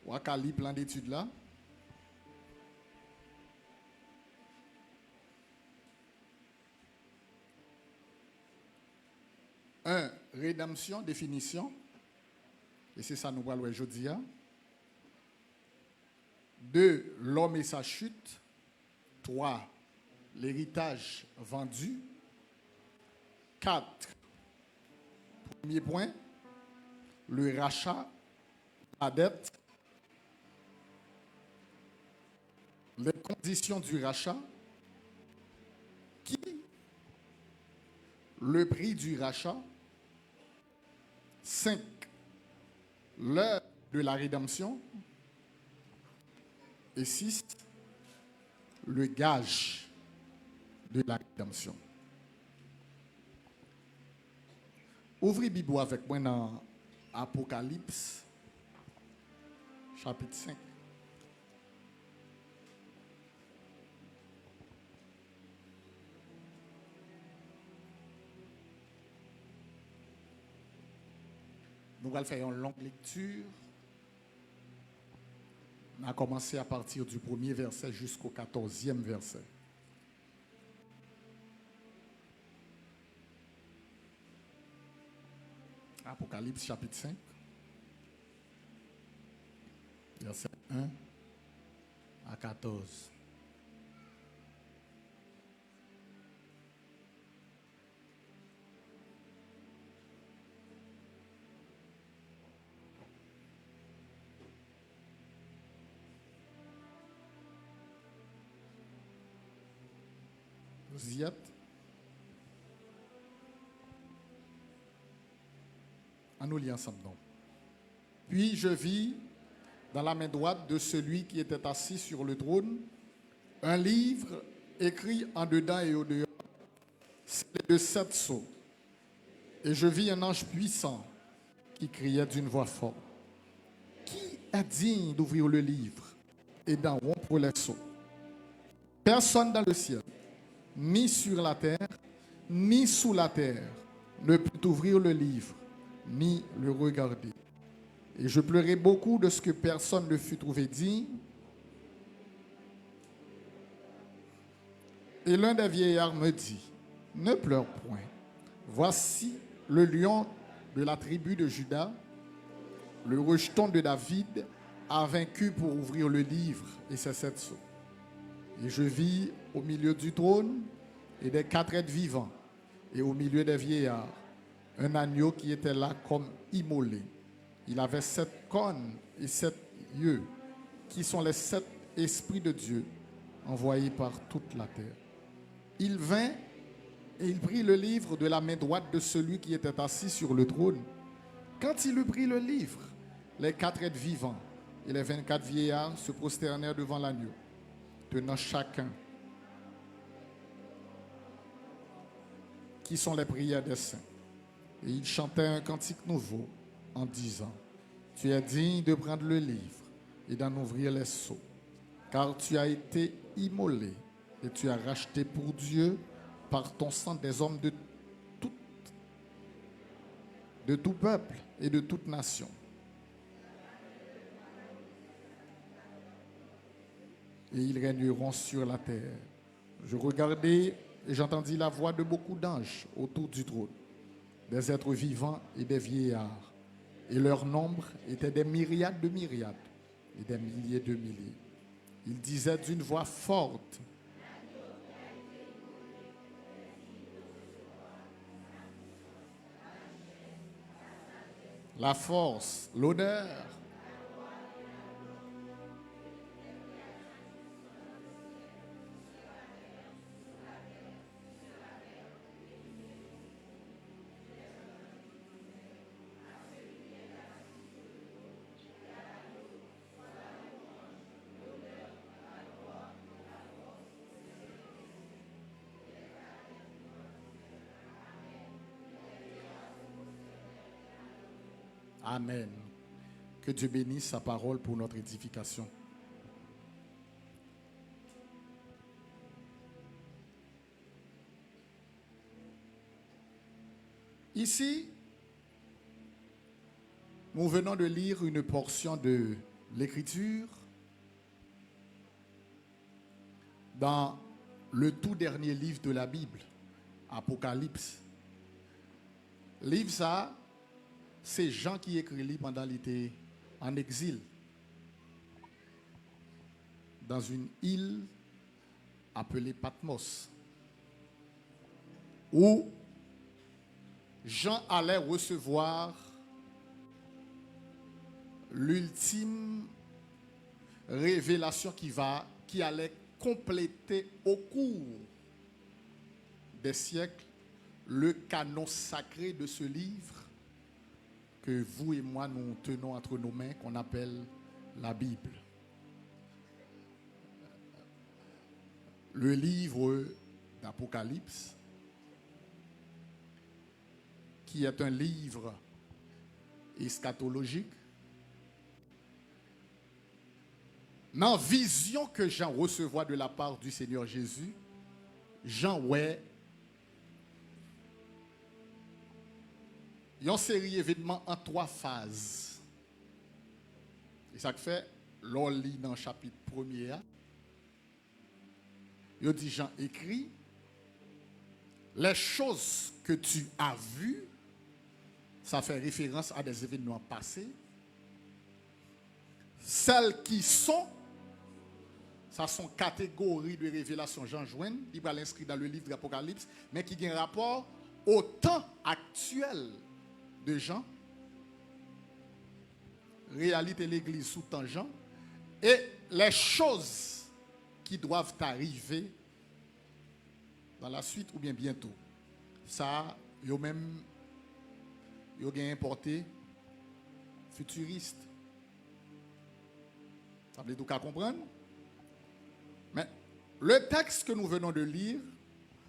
Wakali, plan d'études là. Un, rédemption, définition. Et c'est ça nous parlons aujourd'hui. 2, l'homme et sa chute. 3, l'héritage vendu. 4, premier point, le rachat, la dette, les conditions du rachat, qui, le prix du rachat. 5, l'heure de la rédemption. Et 6, le gage de la rédemption. Ouvrez Bible avec moi dans Apocalypse, chapitre 5. Nous allons faire une longue lecture. On a commencé à partir du premier verset jusqu'au 14e verset. Apocalypse chapitre 5, verset 1 à 14. Vous y êtes? À nous lire ensemble donc. Puis je vis dans la main droite de celui qui était assis sur le trône un livre écrit en dedans et au dehors, c'est de 7 sceaux. Et je vis un ange puissant qui criait d'une voix forte. Qui est digne d'ouvrir le livre et d'en rompre les sceaux? Personne dans le ciel, ni sur la terre, ni sous la terre, ne peut ouvrir le livre, ni le regarder. Et je pleurais beaucoup de ce que personne ne fut trouvé digne. Et l'un des vieillards me dit, ne pleure point. Voici le lion de la tribu de Juda, le rejeton de David, a vaincu pour ouvrir le livre et ses 7 sceaux. Et je vis au milieu du trône et des 4 êtres vivants, et au milieu des vieillards, un agneau qui était là comme immolé. Il avait 7 cornes et 7 yeux, qui sont les 7 esprits de Dieu, envoyés par toute la terre. Il vint et il prit le livre de la main droite de celui qui était assis sur le trône. Quand il eut pris le livre, les 4 êtres vivants et les 24 vieillards se prosternèrent devant l'agneau, tenant chacun, qui sont les prières des saints. Et il chantait un cantique nouveau en disant, tu es digne de prendre le livre et d'en ouvrir les sceaux, car tu as été immolé et tu as racheté pour Dieu par ton sang des hommes de tout peuple et de toute nation. Et ils régneront sur la terre. Je regardai et j'entendis la voix de beaucoup d'anges autour du trône, des êtres vivants et des vieillards. Et leur nombre était des myriades de myriades et des milliers de milliers. Ils disaient d'une voix forte, la force, l'honneur, Amen. Que Dieu bénisse sa parole pour notre édification. Ici, nous venons de lire une portion de l'Écriture dans le tout dernier livre de la Bible, Apocalypse. Livre ça, c'est Jean qui écrit pendant qu'il était en exil dans une île appelée Patmos, où Jean allait recevoir l'ultime révélation qui allait compléter au cours des siècles le canon sacré de ce livre que vous et moi nous tenons entre nos mains, qu'on appelle la Bible. Le livre d'Apocalypse, qui est un livre eschatologique, dans la vision que Jean recevait de la part du Seigneur Jésus, Jean ouais une série d'événements en 3 phases. Et ça fait, l'on lit dans le chapitre 1er, il dit Jean écrit, les choses que tu as vues, ça fait référence à des événements passés. Celles qui sont, ça sont catégories de révélation Jean Joine, il va l'inscrire dans le livre de l'Apocalypse, mais qui ont un rapport au temps actuel de Jean, réalité de l'Église sous temps Jean, et les choses qui doivent arriver dans la suite ou bien bientôt. Ça, ils ont même importé futuriste. Ça veut dire qu'à comprendre. Mais le texte que nous venons de lire,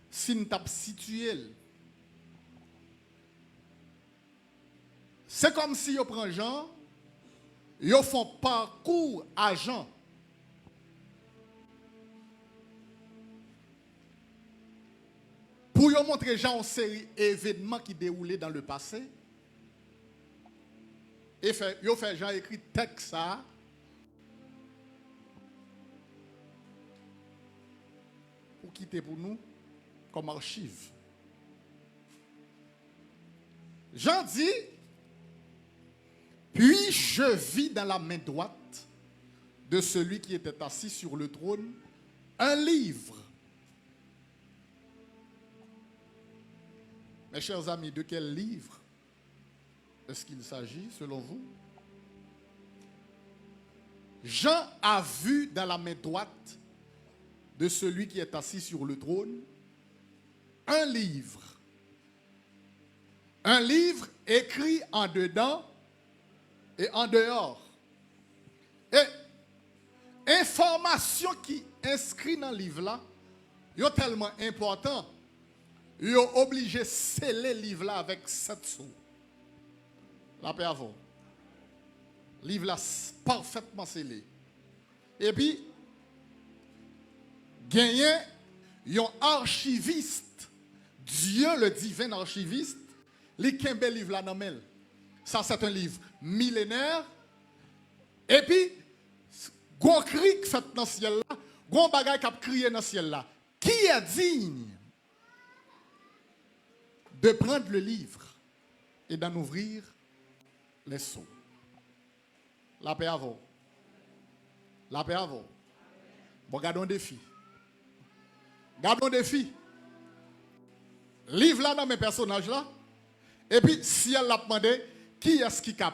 si nous t'avons situé, c'est comme si ils prennent Jean, ils font parcours à Jean. Pour montrer Jean une série d'événements qui déroulaient dans le passé. Et ils fait Jean écrit texte ça. Pour quitter pour nous comme archive. Jean dit, puis je vis dans la main droite de celui qui était assis sur le trône un livre. Mes chers amis, de quel livre est-ce qu'il s'agit selon vous? Jean a vu dans la main droite de celui qui est assis sur le trône un livre. Un livre écrit en dedans et en dehors. Et information qui inscrit dans le livre là, est tellement important. Ils sont obligés de sceller le livre là avec 7 sous. La paix avant. Le livre là parfaitement scellé. Et puis, gagné un archiviste, Dieu le divin archiviste, li kembe livre là dans main. Ça c'est un livre millénaire. Et puis, gon cri fait dans le ciel là, gon bagay qui a crié dans le ciel là. Qui est digne de prendre le livre et d'en ouvrir les sceaux? La paix avant. La paix avant. Bon, gardons un défi. Gardons un défi. Livre là dans mes personnages là. Et puis, si elle l'a demandé, qui est-ce qui prend?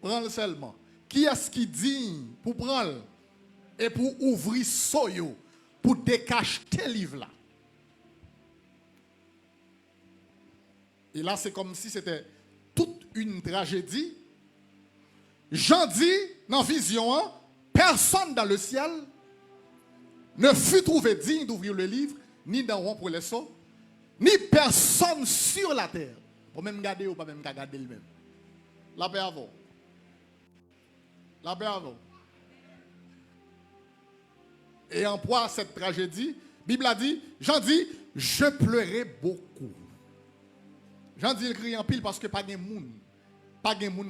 Prends-le seulement. Qui est-ce qui dit pour prendre et pour ouvrir soyo, pour décacheter le livre là? Et là, c'est comme si c'était toute une tragédie. Jean dit, dans vision 1, personne dans le ciel ne fut trouvé digne d'ouvrir le livre, ni d'en rompre les sceaux, ni personne sur la terre. Pour même garder ou pas même garder lui-même. La paix avant. La paix avant. Et en proie à cette tragédie, la Bible a dit, Jean dit, je pleurais beaucoup. Jean dit, il crie en pile parce que pas de monde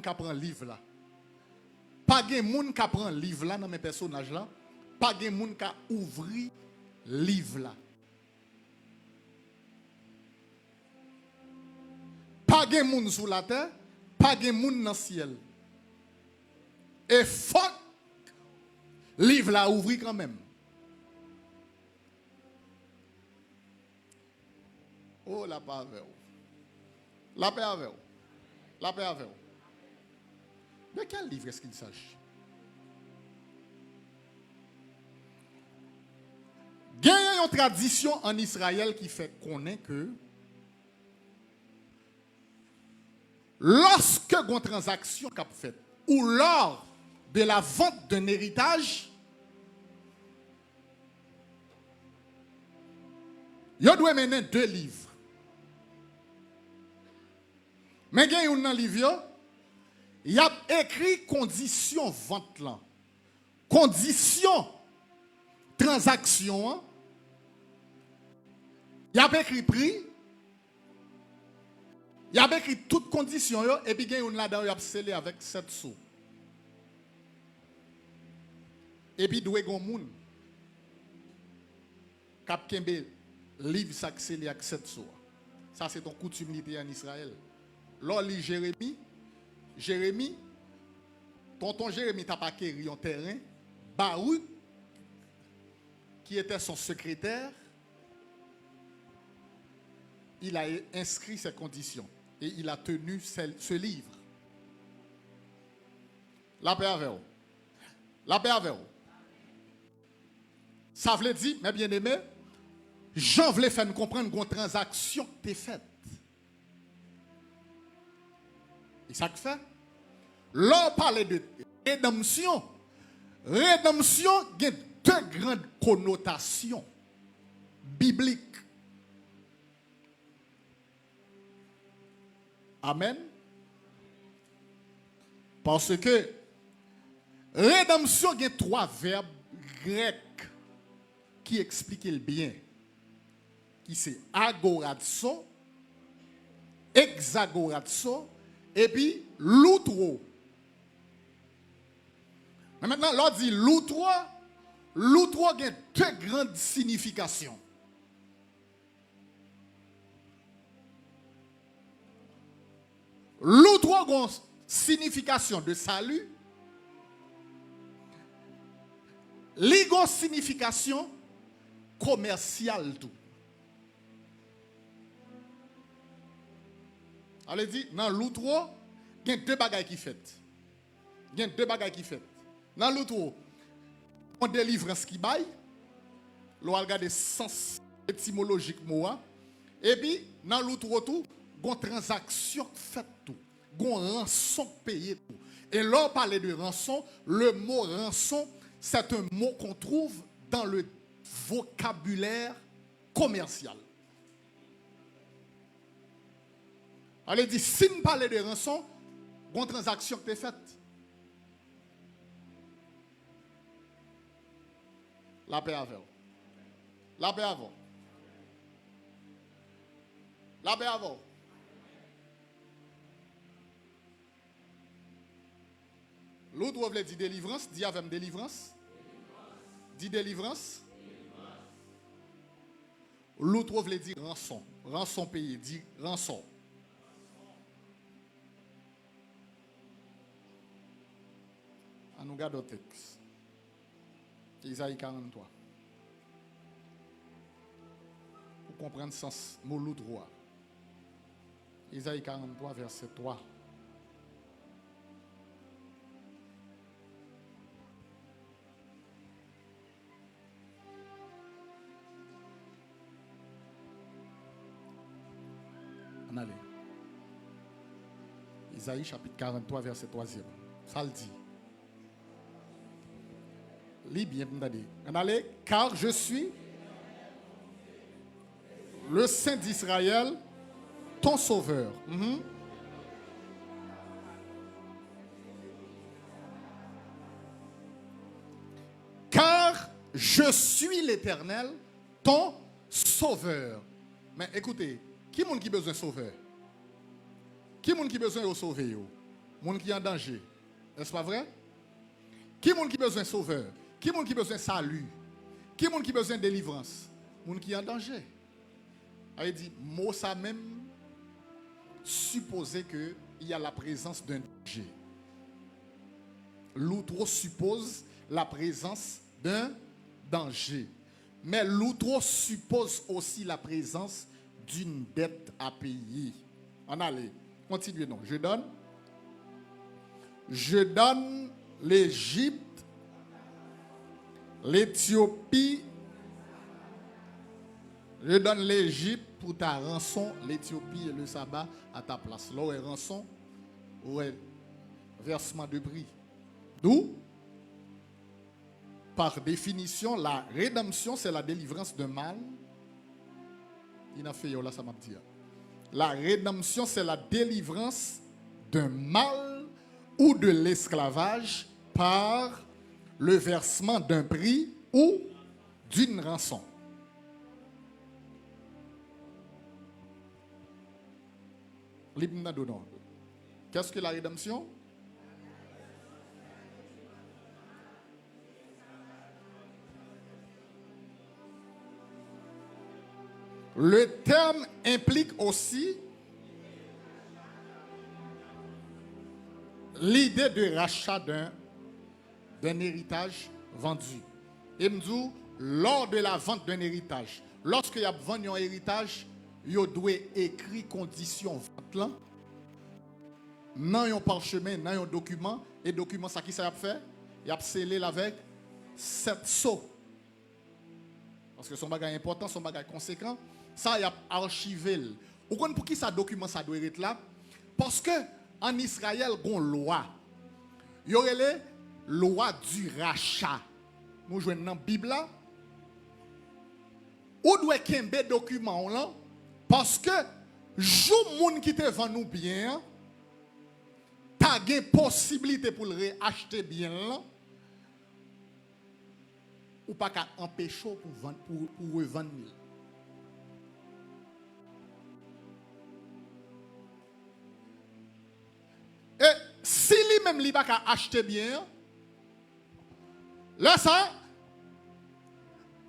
qui prend le livre là. pas de monde qui prend livre là dans mes personnages là, pas de monde qui ouvri livre là. Pas de monde sur la terre, pas de monde dans le ciel. Et faut livre là ouvri quand même. Oh la paix avec vous. La paix avec vous. La paix avec vous. De quel livre est-ce qu'il s'agit? Il y a une tradition en Israël qui fait connaître que lorsque une transaction est faite ou lors de la vente d'un héritage, il doit mener 2 livres. Mais il y a un livre, il y a écrit condition vente là. Condition transaction. Il y a écrit prix. Il y a écrit toutes conditions et puis il y a un là-dedans il a scellé avec 7 sous. Et puis il doit y avoir un monde qui a kembe livre ça scellé avec 7 sous. Ça c'est ton coutume en Israël. Lors de Jérémie, tonton Jérémie t'a pas acquéri un terrain, Baruch, qui était son secrétaire, il a inscrit ses conditions et il a tenu ce livre. La paix avec vous. La paix avec vous. Ça veut dire, mes bien-aimés, Jean voulait faire nous comprendre qu'une transaction t'est faite. Et ça que fait? L'on parle de rédemption. Rédemption a 2 grandes connotations bibliques. Amen. Parce que rédemption a 3 verbes grecs qui expliquent le bien. Qui c'est agorazo, exagorazo, et puis l'outro. Mais maintenant, l'on dit l'outro a 2 grandes significations. L'outro a une signification de salut. Une signification commerciale tout. Allez dit dans l'outro, il y a 2 bagages qui fait. Il y a 2 bagages qui fait. Dans l'outro, on délivrance qui baille. L'on regarde le sens étymologique moi. Et puis dans l'outro tout, une transaction faite tout. Une rançon payée tout. Et là on parle de rançon, le mot rançon, c'est un mot qu'on trouve dans le vocabulaire commercial. Elle dit, si nous parlons de rançon, une transaction qui est faite. La paix avec vous. La paix avec vous. La paix avec vous. L'autre veut dire délivrance. Dis avec délivrance. Dis délivrance. L'autre veut dire rançon. Rançon payé. Dis rançon. On nous garde au texte. Isaïe 43. Pour comprendre le sens mot droit. Isaïe 43, verset 3. On allait. Isaïe chapitre 43, verset 3. Ça le dit. Lis bien, on allait. Car je suis le Saint d'Israël, ton sauveur. Car je suis l'Éternel, ton sauveur. Mais écoutez, qui est-ce qui a besoin de sauveur? Qui est-ce qui a besoin de sauver? Monde qui est en danger. Est-ce pas vrai? Qui monde qui besoin de sauveur? Qui monde qui besoin de salut? Qui monde qui besoin de délivrance? Monde qui est en danger. Il dit, mot ça même, supposer qu'il y a la présence d'un danger. L'outro suppose la présence d'un danger. Mais l'outro suppose aussi la présence d'une dette à payer. On allait. Continuez donc. Je donne l'Égypte, l'Éthiopie. Je donne l'Égypte pour ta rançon, l'Éthiopie et le sabbat à ta place. Là où est rançon, où est versement de prix. D'où, par définition, la rédemption, c'est la délivrance d'un mal. Il a fait là, ça m'a dit. La rédemption, c'est la délivrance d'un mal ou de l'esclavage par le versement d'un prix ou d'une rançon. Qu'est-ce que la rédemption? Le terme implique aussi l'idée de rachat d'un héritage vendu. Et me dit, lors de la vente d'un héritage, lorsque il y a vendu un héritage, il doit écrire conditions vente là. Dans un parchemin, dans un document, et document ça qui ça a fait? Il a scellé avec 7 sceaux. Parce que son bagage important, son bagage conséquent, ça il a archivé. Vous comprenez pour qui ça document ça doit être là? Parce que en Israël, il y a une loi. Il y aurait la loi du rachat. Nous jouons dans la Bible là. Où doit kembe document là? Parce que jou moun qui te vend nous bien, t'as une possibilité pour le acheter bien là. Ou pas qu'à empêcher pour vendre pour revendre. Et si lui-même il pas qu'à acheter bien, là ça,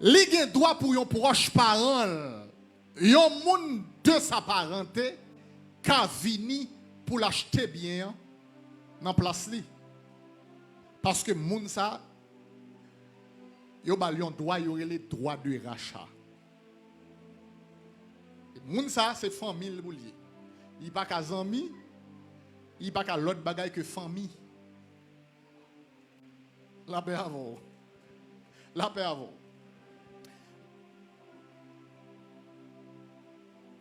il a droit pour un proche parent. Yon moun de sa parenté ka vini pour l'acheter bien dans place li. Parce que moun sa yo ba yon droit les droits de rachat. Moun sa c'est famille pou li. Il pas ka zami, il pas ka l'autre bagay que famille. La paix avant. La paix avant.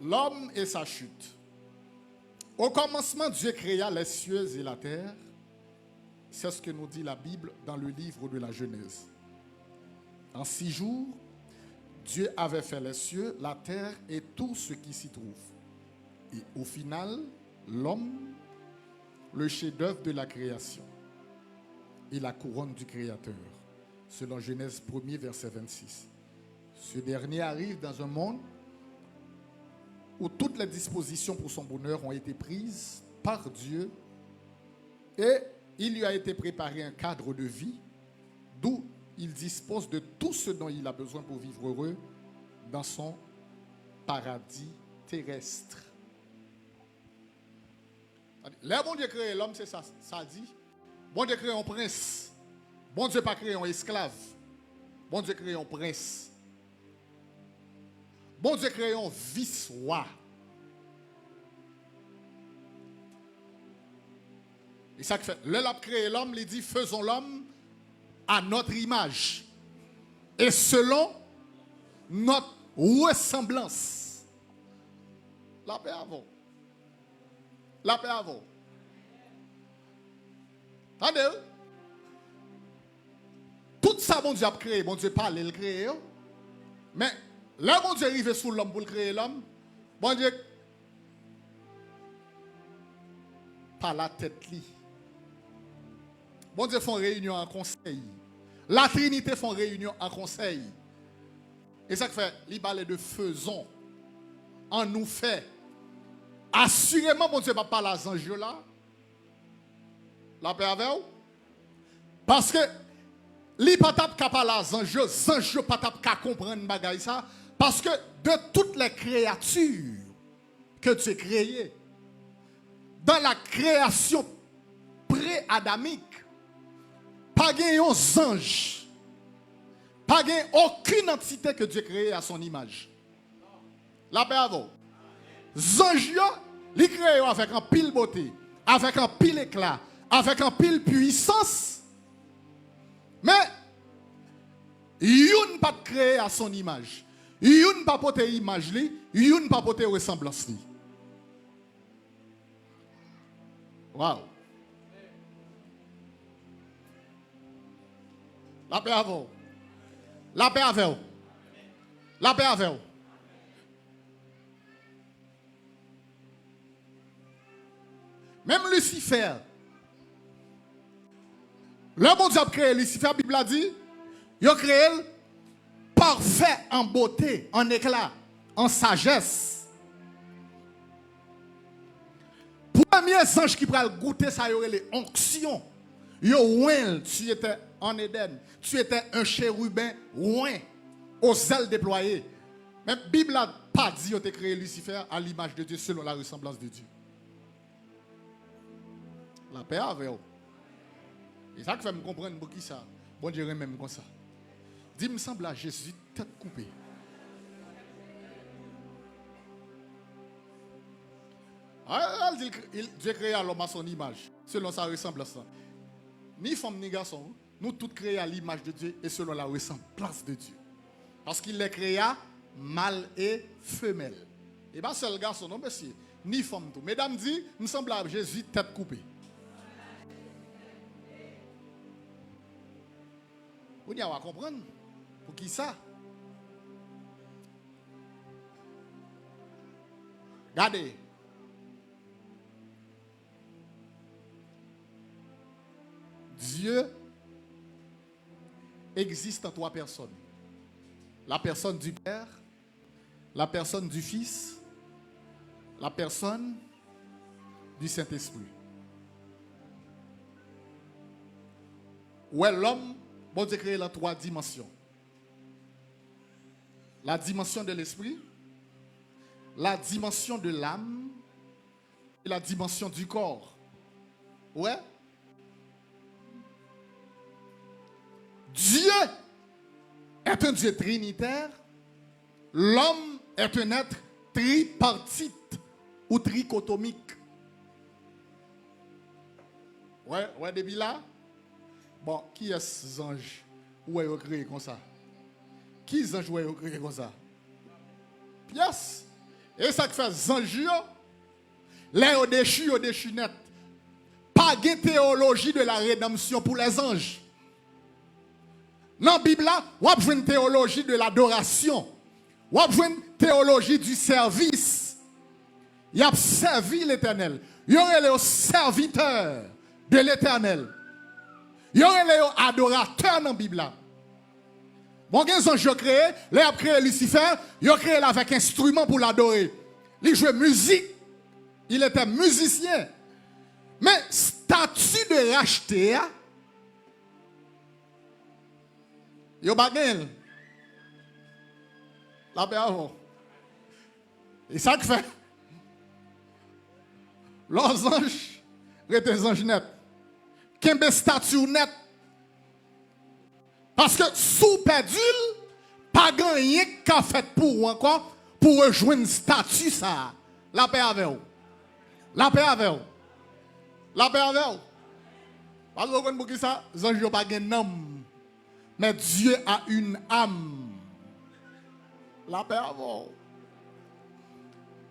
L'homme et sa chute. Au commencement, Dieu créa les cieux et la terre. C'est ce que nous dit la Bible dans le livre de la Genèse. En 6 jours, Dieu avait fait les cieux, la terre et tout ce qui s'y trouve. Et au final, l'homme, le chef-d'œuvre de la création et la couronne du Créateur, selon Genèse 1er, verset 26. Ce dernier arrive dans un monde où toutes les dispositions pour son bonheur ont été prises par Dieu et il lui a été préparé un cadre de vie d'où il dispose de tout ce dont il a besoin pour vivre heureux dans son paradis terrestre. Là, bon Dieu crée l'homme, c'est ça, ça dit. Bon Dieu crée un prince. Bon Dieu pas créé un esclave. Bon Dieu crée un prince. Bon Dieu crée un vice-roi. Et ça que fait, l'homme a créé l'homme, il dit faisons l'homme à notre image et selon notre ressemblance. La paix avant. La paix avant. Attendez. Tout ça, bon Dieu a créé. Bon Dieu parle, il crée. Mais là, bon Dieu arrive sous l'homme pour créer l'homme. Bon Dieu, par la tête li. Bon Dieu font réunion en conseil. La Trinité font réunion en conseil. Et ça fait, il parle de faisons. En nous fait. Assurément, bon Dieu va pas parler à Zange là. La paix avec vous. Parce que li pas tap capable zanj pas tap ka comprendre bagay ça parce que de toutes les créatures que tu as créées dans la création pré-adamique pas gen yon ange, pas gen aucune entité que Dieu a créée à son image. La paix avant. Ange yo, li créé avec un pile beauté, avec un pile éclat, avec un pile puissance. Mais, yon pas créé à son image. Yon pas porter image li, yon pas porter ressemblance li. Wow. La paix avec. La paix avec. La paix avec. Même Lucifer. Le bon Dieu a créé Lucifer, la Bible a dit, il a créé parfait en beauté, en éclat, en sagesse. Premier ange qui pourrait goûter ça, il y aurait les onctions. Tu étais en Éden, tu étais un chérubin loin, aux ailes déployées. Mais la Bible n'a pas dit qu'il a créé Lucifer à l'image de Dieu, selon la ressemblance de Dieu. La paix avec vous. Et ça qui fait me comprendre pour qui ça. Bon Dieu même comme ça. Dis me semble à Jésus tête coupée. Dieu créé l'homme à son image, selon sa ressemblance. Ni femme ni garçon, nous tous créés à l'image de Dieu et selon la ressemblance de Dieu. Parce qu'il les créa mâle et femelle. Et pas seul garçon, non monsieur, ni femme tout. Mesdames dit, me semble à Jésus tête coupée. Vous n'y allez comprendre. Pour qui ça? Regardez. Dieu existe en trois personnes. La personne du Père, la personne du Fils, la personne du Saint-Esprit. Où est l'homme? Bon Dieu créé dans trois dimensions. La dimension de l'esprit, la dimension de l'âme et la dimension du corps. Ouais. Dieu est un Dieu trinitaire. L'homme est un être tripartite ou trichotomique. Ouais, depuis là. Bon, qui est ce ange? Où est-il créé comme ça? Qui est ange où est créé comme ça? Yes. Et ça qui fait ange, les au déchu net. Pas de théologie de la rédemption pour les anges. Dans la Bible, on a une théologie de l'adoration. On a une théologie du service. Il a servi l'Éternel. Il y a les serviteurs de l'Éternel. Il y a les adorateurs dans la Bible. Bon, les anges créé, les a créé Lucifer, il a créé avec instrument pour l'adorer. Il jouait musique, il était musicien. Mais statut de racheté, il y a bagel. La paix avant. Et ça que fait. Leurs anges, les anges nets. Qu'un statut net. Parce que sous perdu, pas rien qu'a fait pour encore pour rejoindre statut ça. La paix avec vous. La paix avec vous. La paix avec vous. Parce que vous comprenez ça, les anges n'ont pas un homme. Mais Dieu a une âme. La paix avec vous.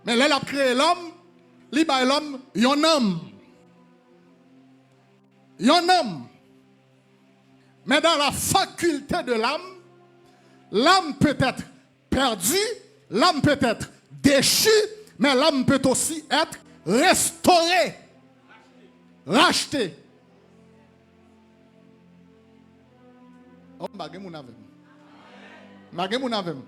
Mais là, il a créé l'homme, il a l'homme, il y a un homme. Il y a un homme. Mais dans la faculté de l'âme, l'âme peut être perdue, l'âme peut être déchue, mais l'âme peut aussi être restaurée, rachetée. Oh, bagay moun avem. Bagay moun avem.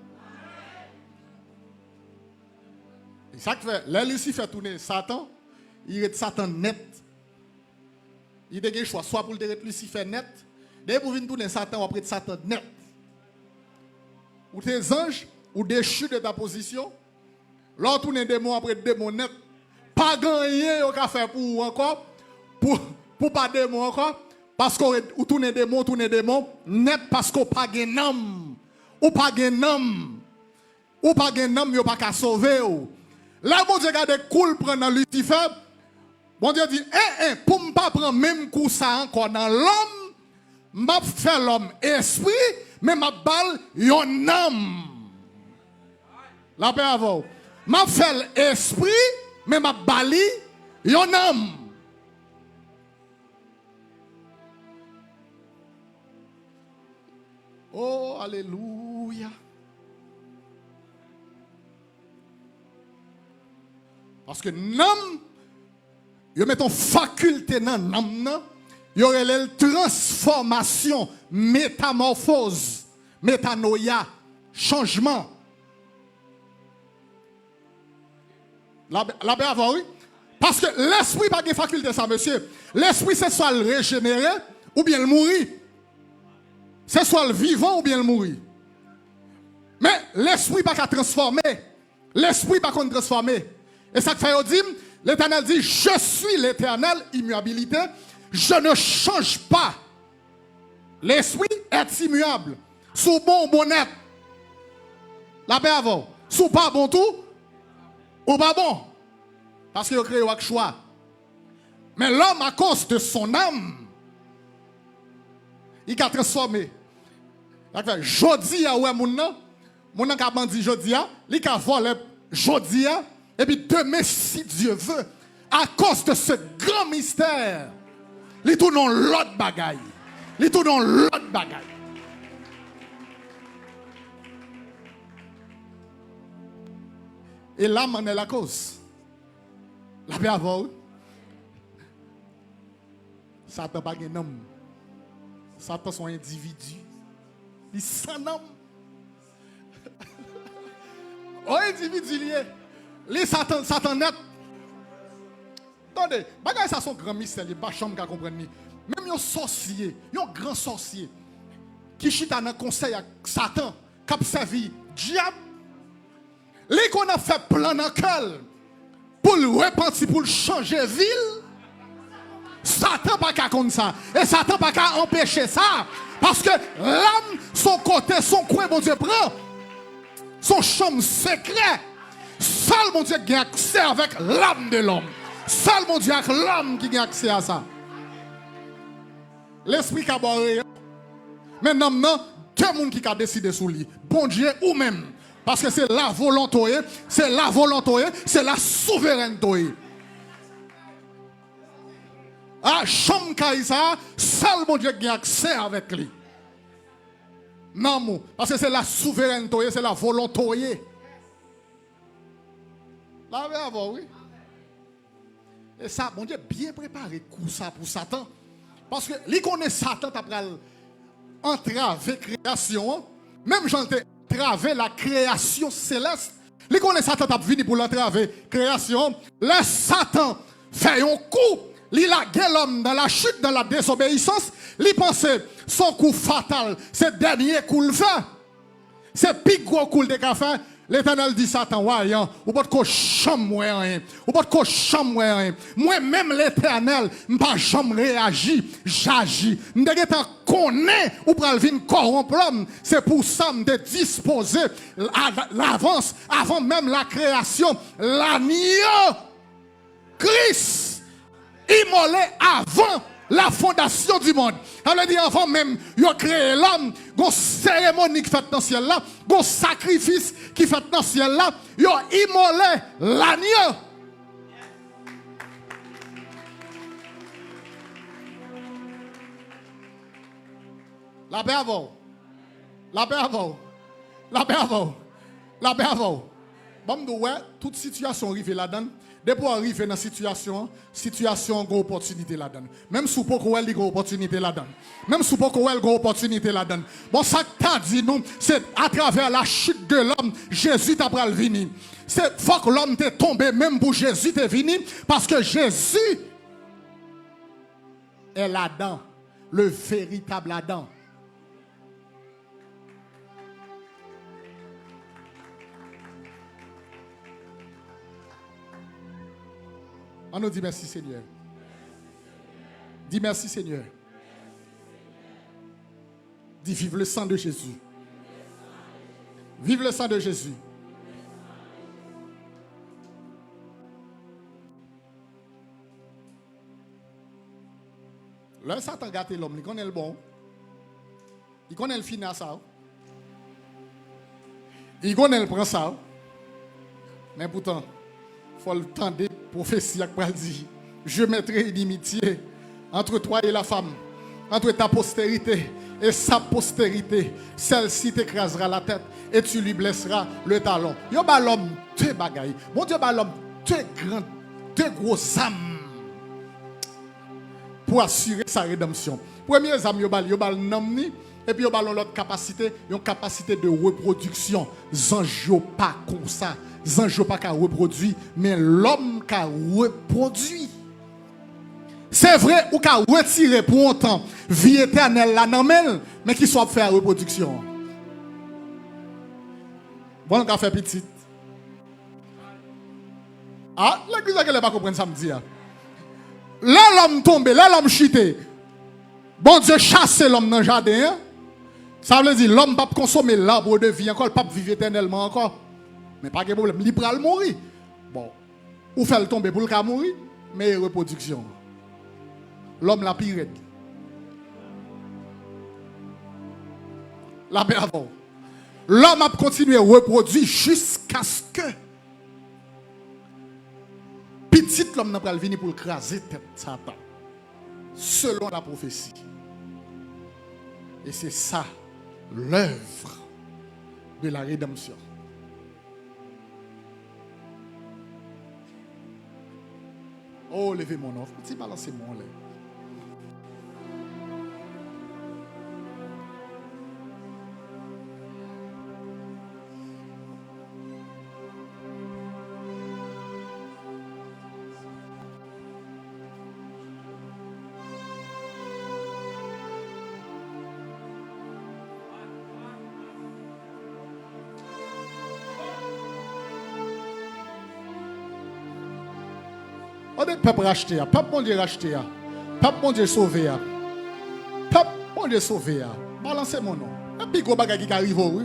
Et ça que fait, là Lucifer tourner Satan, il est Satan net. Il a choix soit pour le Lucifer net, Dès que vous venez tourner Satan, après Satan net. Ou tes anges, ou déchus de ta position. Là, tourner démon après démon net. Pas gagner au café pour vous encore. Pour pas démon encore. Parce que vous tournez démon, net parce que pas de nom. Ou pas de nom. Ou pas de nom, vous pas qu'à sauver. Là, mon Dieu, garde cool prendre Lucifer. Mon Dieu dit, pour ne pas prendre même coup ça encore dans l'homme, m'a fait l'homme esprit, mais m'a balle yon âme. La paix avant. M'a fait l'esprit, mais m'a bali yon âme. Oh, alléluia. Parce que l'homme, il met une faculté dans l'âme, il y aurait la transformation, métamorphose, métanoïa, changement. La paix avant, oui. Parce que l'esprit n'a pas de faculté, ça, monsieur. L'esprit, c'est soit le régénérer ou bien le mourir. C'est soit le vivant ou bien le mourir. Mais l'esprit n'a pas qu'à transformer. L'esprit n'a pas qu'à transformer. Et ça fait dire, l'Éternel dit, je suis l'Éternel, immuabilité, je ne change pas. L'esprit est immuable. Sous bon, net. La paix avant. Sous pas bon tout, ou pas bon. Parce qu'il a créé un choix. Mais l'homme, à cause de son âme, il a transformé. Jodi a ouais mon a bandi jodi a, il a volé jodi a, et puis demain si Dieu veut, à cause de ce grand mystère, il tourne dans l'autre bagaille. Il tourne dans l'autre bagaille. Et l'âme en est la cause. La paix avant. Satan pas un homme. Satan sont individu. Il s'en homme. Oh, individu lié. Les Satan net. Attendez, bagay ça son grand mystère, il pas chambre qu'à comprendre ni. Même un sorcier, un grand sorcier qui chita dans conseil à Satan, qui a servi diable. Les qu'on a fait plan dans cœur pour le repentir, pour le changer ville. Satan pas qu'à comme ça. Et Satan pas qu'à empêcher ça. Parce que l'âme, son côté, son coin, mon Dieu prend. Son chambre secret. Seul mon Dieu qui a accès avec l'âme de l'homme. Seul mon Dieu avec l'âme qui a accès à ça. L'esprit qui a barré. Maintenant, deux personnes qui ont décidé sur lui. Bon Dieu ou même. Parce que c'est la volonté, c'est la volonté, c'est la souveraineté. Ah, chambre Kaïsa, seul mon Dieu qui a accès avec lui. Non, parce que c'est la souveraineté, c'est la volonté. Là, avant, oui. Et ça, mon Dieu, bien préparé coup ça pour Satan. Parce que, lui connaît Satan, t'as pris entraver création. Même j'en ai entravé la création céleste. Lui connaît Satan, t'as venu pour l'entraver création. Le Satan fait un coup. Il a gué l'homme dans la chute, dans la désobéissance. Il pensait son coup fatal, c'est le dernier coup le fait. C'est plus gros coup de café. L'Éternel dit Satan, ouais, ou pas de chambre, ou pas de chambre, moi-même l'Éternel, je ne pas jamais réagir, j'agis. Je ne connais ou pas venir corrompre l'homme. C'est pour ça que je disposé l'avance, avant même la création, l'agneau Christ, immolé avant la fondation du monde. Ça veut dire avant même, il a créé l'homme, une cérémonie qui fait dans le ciel là, un sacrifice qui fait dans le ciel là, il a immolé l'agneau. La paix avant. La paix avant. La paix avant. La paix avant. Bon, ouais, toute situation arrive là-dedans. Depuis arriver dans la situation, une opportunité là-dedans. Même si vous avez une opportunité là-dedans. Même si vous avez une opportunité là-dedans. Bon, ça que tu as dit, nous, c'est à travers la chute de l'homme, Jésus t'a pris le venir. C'est faut que l'homme t'est tombé, même pour Jésus t'est venu, parce que Jésus est là-dedans. le véritable Adam. On nous dit merci Seigneur. Dis merci Seigneur. Dis vive le sang de Jésus. Vive le sang de Jésus. Là, Satan a gâté l'homme, il connaît le bon. Il connaît le final ça. Il connaît le prend ça. Mais pourtant, il faut le temps des prophéties qui dit je mettrai une inimitié entre toi et la femme, entre ta postérité et sa postérité. Celle-ci t'écrasera la tête et tu lui blesseras le talon. Yo ba l'homme deux bagailles. Mon Dieu ba l'homme deux grosses âmes pour assurer sa rédemption. Première âme yo ba nom ni et puis yo ba l'autre capacité, une capacité de reproduction. Zanj pas comme ça. Zanj pas qu'à reproduire, mais l'homme qui reproduit. C'est vrai, ou qu'à retirer pour un temps vie éternelle la namel, mais qui soit faire reproduction. Bon, on a fait petit. Ah, l'église elle ne pas comprendre ça me dit. Là l'homme tombe, là l'homme chuté. Bon Dieu chasse l'homme dans le jardin. Ça veut dire l'homme ne peut pas consommer l'arbre de vie encore, il ne peut pas vivre éternellement encore. Mais pas de problème, il peut mourir. Bon, ou faire le tomber pour le cas mourir, mais reproduction. L'homme la pire. La paix avant. L'homme a continué à reproduire jusqu'à ce que petit l'homme n'a pas venir pour craser tête Satan. Selon la prophétie. Et c'est ça l'œuvre de la rédemption. Oh, levez mon offre. Petit balancez mon lait. On est peuple racheté, peuple bon Dieu racheté, peuple bon Dieu sauvé, peuple bon Dieu sauvé. Balancez mon nom. Et puis gros bagage qui arrive, oui.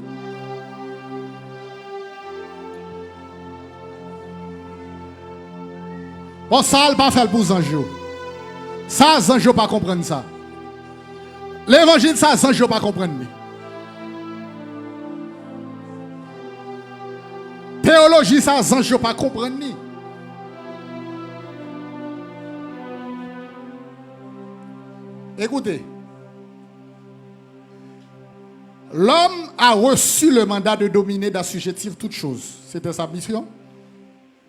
Bon, ça ne pas faire pour Zanjo. Ça, Zanjo pas comprendre ça. L'évangile, ça, Zanjo pas comprendre. Théologie, ça, Zanjo pas comprendre. Écoutez, l'homme a reçu le mandat de dominer, d'assujettir toutes choses. C'était sa mission.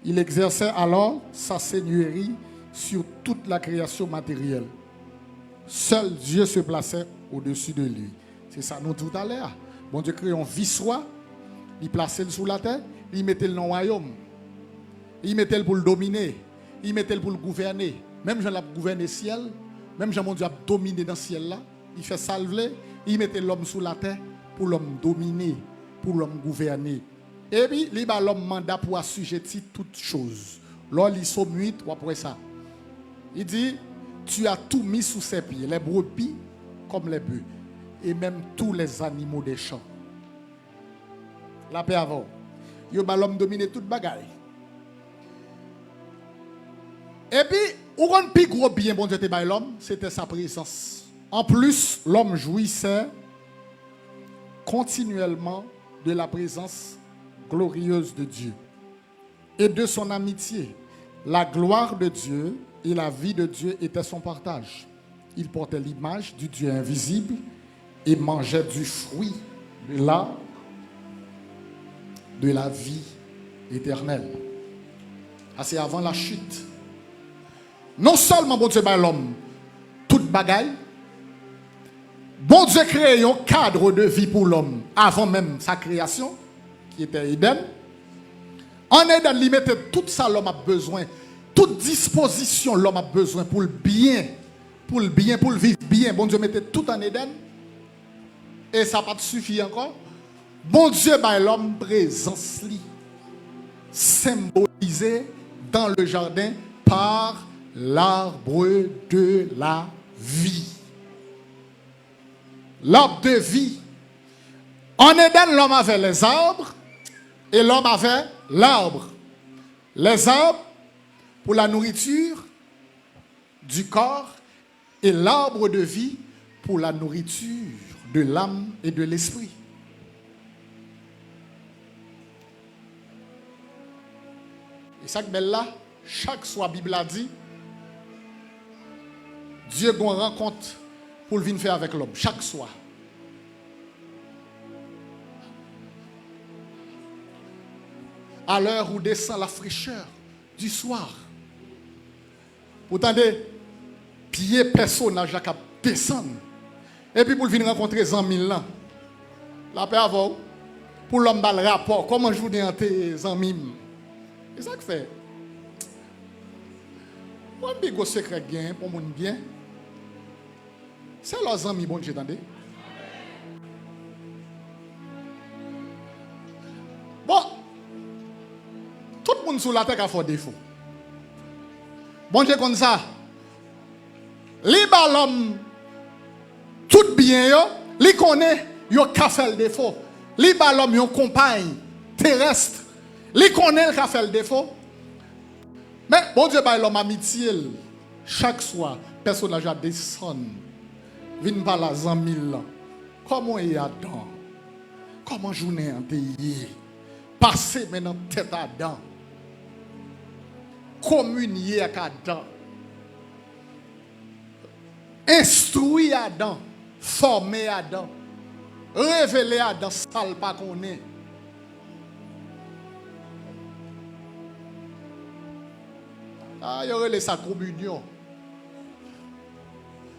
Il exerçait alors sa seigneurie sur toute la création matérielle. Seul Dieu se plaçait au-dessus de lui. C'est ça nous tout à l'heure. Bon Dieu crée un vice-roi, il plaçait le sous la terre, il mettait le dans le royaume. Il mettait le pour le dominer, il mettait le pour le gouverner. Même Jean l'a gouverné le ciel. Même Jean, mon Dieu, a dominé dans le ciel là. Il fait salver, il mettait l'homme sous la terre pour l'homme dominer, pour l'homme gouverner. Et puis, il a l'homme mandat pour assujettir toutes choses. Là, il somme 8, ou après ça. Il dit, tu as tout mis sous ses pieds, les brebis comme les bœufs, et même tous les animaux des champs. La paix avant. Il a l'homme dominer toute bagaille. Et puis, où on plus gros bien, bon Dieu, l'homme, c'était sa présence. En plus, l'homme jouissait continuellement de la présence glorieuse de Dieu et de son amitié. La gloire de Dieu et la vie de Dieu étaient son partage. Il portait l'image du Dieu invisible et mangeait du fruit de la vie éternelle. Ah, c'est avant la chute. Non seulement bon Dieu bat l'homme toute bagaille, bon Dieu crée un cadre de vie pour l'homme avant même sa création, qui était Éden. En Éden, il mettait tout ça l'homme a besoin, toute disposition l'homme a besoin pour le bien pour le bien, pour le vivre bien. Bon Dieu mettait tout en Éden. Et ça n'a pas suffi encore. Bon Dieu, bah, l'homme présence li, symbolisé dans le jardin par l'arbre de la vie. L'arbre de vie. En Éden, l'homme avait les arbres et l'homme avait l'arbre. Les arbres pour la nourriture du corps et l'arbre de vie pour la nourriture de l'âme et de l'esprit. Et ça que belle là, chaque soir, la Bible a dit, Dieu a une rencontre pour venir faire avec l'homme, chaque soir. À l'heure où descend la fraîcheur du soir. Pourtant, des pieds personnages qui descendent. Et puis pour venir rencontrer 100 000 ans. La paix avant. Pour l'homme dans le rapport. Comment je vous dis en tes amis. C'est ça que fait. Moi, je suis un secret bien pour mon bien. C'est leurs amis, bon Dieu, attendez. Bon. Tout le monde sur la terre a fait défaut. Bon Dieu, comme ça. Les l'homme tout bien, les connaît, yo ka fait le défaut. Les l'homme yon compagne terrestre. Les connaît le ka fait le défaut. Mais bon Dieu, bah l'homme amitié. Chaque soir, personnage a descend. Vin par la 100 000 ans. Comment est Adam? Comment journée en pays? Passer maintenant tête à dent. Communier avec Adam. Instruire Adam. Former Adam. Révéler Adam, ça pas qu'on est. Ah, il y aurait sa communion.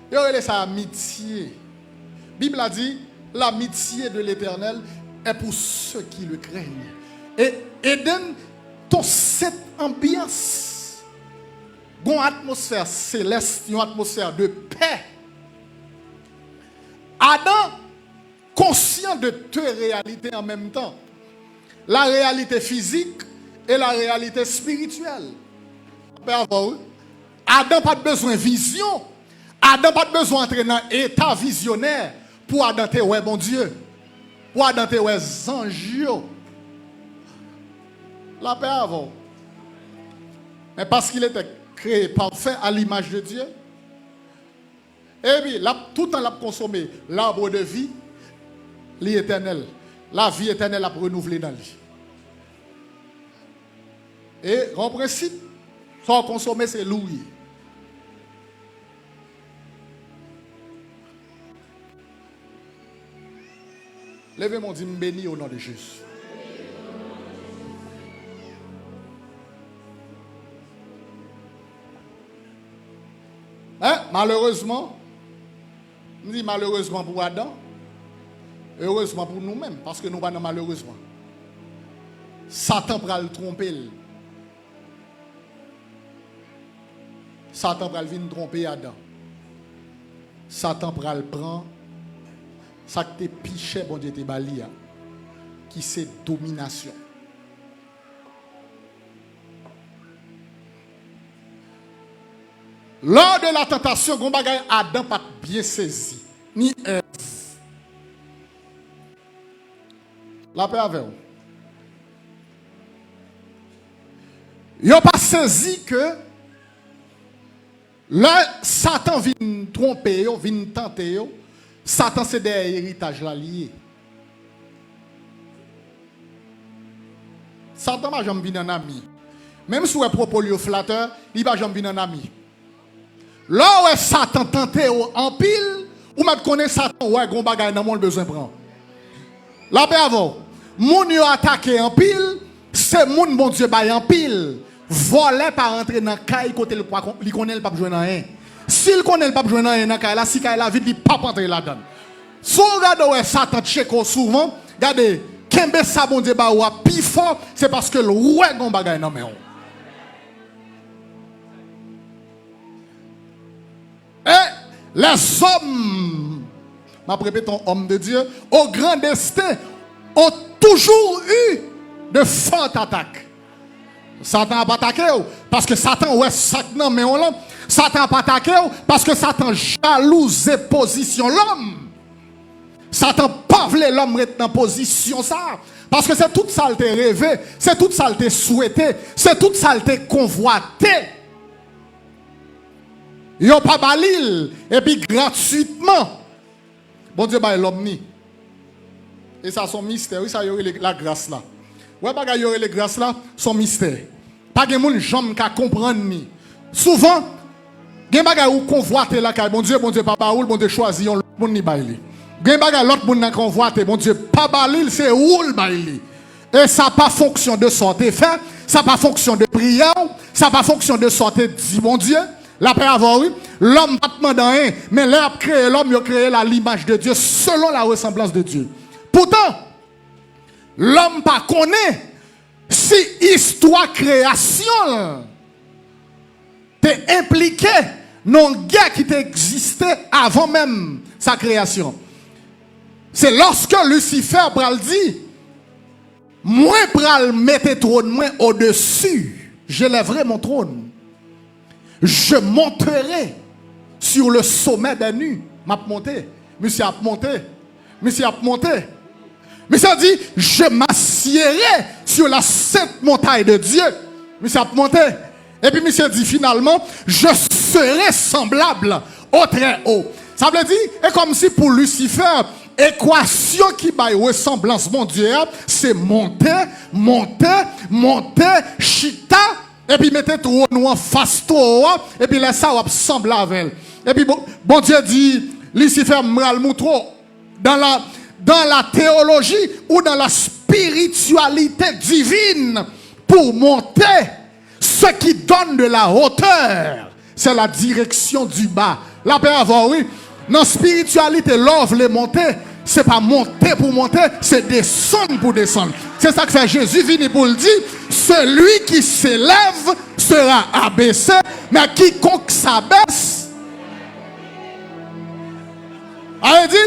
Il y aurait sa amitié. La Bible a dit, l'amitié de l'Éternel est pour ceux qui le craignent. Et Éden, dans cette ambiance, une atmosphère céleste, une atmosphère de paix. Adam, conscient de deux réalités en même temps. La réalité physique et la réalité spirituelle. Adam n'a pas besoin de vision. Adam n'a pas besoin d'entrer dans un état visionnaire pour Adam te ouais bon Dieu. Pour Adam te ouais anges. La paix avant. Mais parce qu'il était créé parfait à l'image de Dieu. Et puis, tout le temps, il a consommé l'arbre de vie, l'éternel. La vie éternelle a renouvelé dans lui. Et en principe, sans consommer, c'est louer. Levez mon Dieu, béni au nom de Jésus. Hein? Malheureusement, on dit malheureusement pour Adam, heureusement pour nous-mêmes, parce que nous pas malheureusement. Satan va le tromper. Satan va venir tromper Adam. Satan va le prendre. Ça que t'es piché, bon Dieu, t'es bali, qui c'est domination. Lors de la tentation, Adam n'a pas bien saisi, ni Ève. La paix avec vous. Ils n'ont pas saisi que là, Satan vient tromper, vient tenter. Satan, c'est des héritages liés. Satan va jamais venir un ami. Même si vous êtes propos flatteur, il va jamais venir un ami. Là où Satan tenté en pile, ou m'a connaît Satan, ouais, gon bagay nan mon besoin prend. La paix avant. Moun yo attaqué en pile, c'est moun bon Dieu bay en pile. Voler par entrer dans caille côté le poids, il connaît pas besoin rien. S'il connaît pas besoin rien dans caille là, si caille la vite, il pas entrer là-dedans. Si vous regardez ouais Satan cheko souvent, regardez, kembe sa bon Dieu ba ou a pi fort, c'est parce que le ouais gon bagay nan men. Et Les hommes, ma répétons, hommes de Dieu, au grand destin, ont toujours eu de fortes attaques. Satan n'a pas attaqué parce que Satan ouais Satan mais on Satan n'a pas attaqué parce que Satan jalouse position l'homme. Satan pas voulait l'homme être dans position ça parce que c'est tout ça le rêvé, c'est tout ça le souhaité, c'est tout ça le convoité. Yo pas balil et puis gratuitement. Bon Dieu bah l'homme ni. Et ça son mystère, oui ça y aurait la grâce là. Ouais, bagay yore les grâces là, son mystère. Pas de moun jambe ka comprendre ni. Souvent, gen bagay ou convoite là kay bon Dieu pas baoul, bon Dieu choisi on moun ni baili. Gen bagay l'autre moun nan convoite, bon Dieu pas balil, c'est oul baili. Et ça pas fonction de sorte fait, ça pas fonction de prière, ça pas fonction de sorte dit bon Dieu. La paix avant oui, l'homme pas demandé rien, mais l'homme créé l'homme, il a créé l'image de Dieu selon la ressemblance de Dieu. Pourtant, l'homme pas connaît si histoire création t'es impliqué dans une guerre qui existait avant même sa création. C'est lorsque Lucifer pral dit moi pral mettre trône moi au-dessus, j'élèverai mon trône. Je monterai sur le sommet des nues. M'a monté, monsieur a monté. Monsieur a monté. Mais ça dit, je m'assierai sur la sainte montagne de Dieu. Monsieur a monté. Et puis monsieur dit finalement, je serai semblable au très haut. Ça veut dire, et comme si pour Lucifer, équation qui baille ressemblance, mon Dieu, c'est monter, chita, et puis mettez tout en face toi, et puis laissez ça semble avec elle. Et puis bon Dieu dit, Lucifer m'ral moutro dans la théologie ou dans la spiritualité divine pour monter. Ce qui donne de la hauteur, c'est la direction du bas. La paix avant, oui. Dans la spiritualité, l'offre les monter, c'est pas monter pour monter, c'est descendre pour descendre. C'est ça que fait Jésus venu pour le dire. Celui qui s'élève sera abaissé, mais quiconque s'abaisse. Elle dit,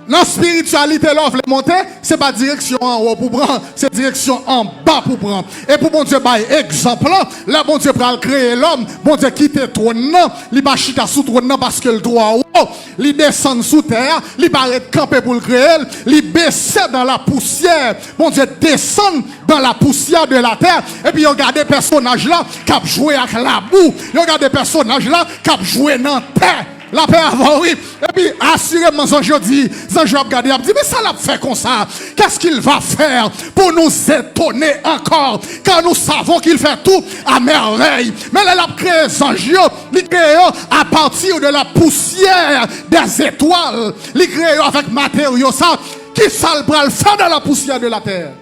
dans la spiritualité, l'offre les monter, c'est pas direction en haut pour prendre, c'est direction en bas pour prendre. Et pour bon Dieu, exemple, là, bon Dieu va créer l'homme, bon Dieu quitte le trône, il va chita sous trône parce que le droit haut, il descend sous terre, il va être campé pour le créer, il baisse dans la poussière, bon Dieu descend dans la poussière de la terre, et puis regardez des personnages là qui ont joué avec la boue, regardez des personnages là qui ont joué dans la terre. La paix avant, oui. Et puis, assurément, aujourd'hui, je vais regarder, je me dis, mais ça l'a fait comme ça. Qu'est-ce qu'il va faire pour nous étonner encore? Car nous savons qu'il fait tout à merveille. Mais il a créé Sanjio, il crée à partir de la poussière des étoiles. Il crée avec matériaux, ça, qui ça le faire dans la poussière de la terre.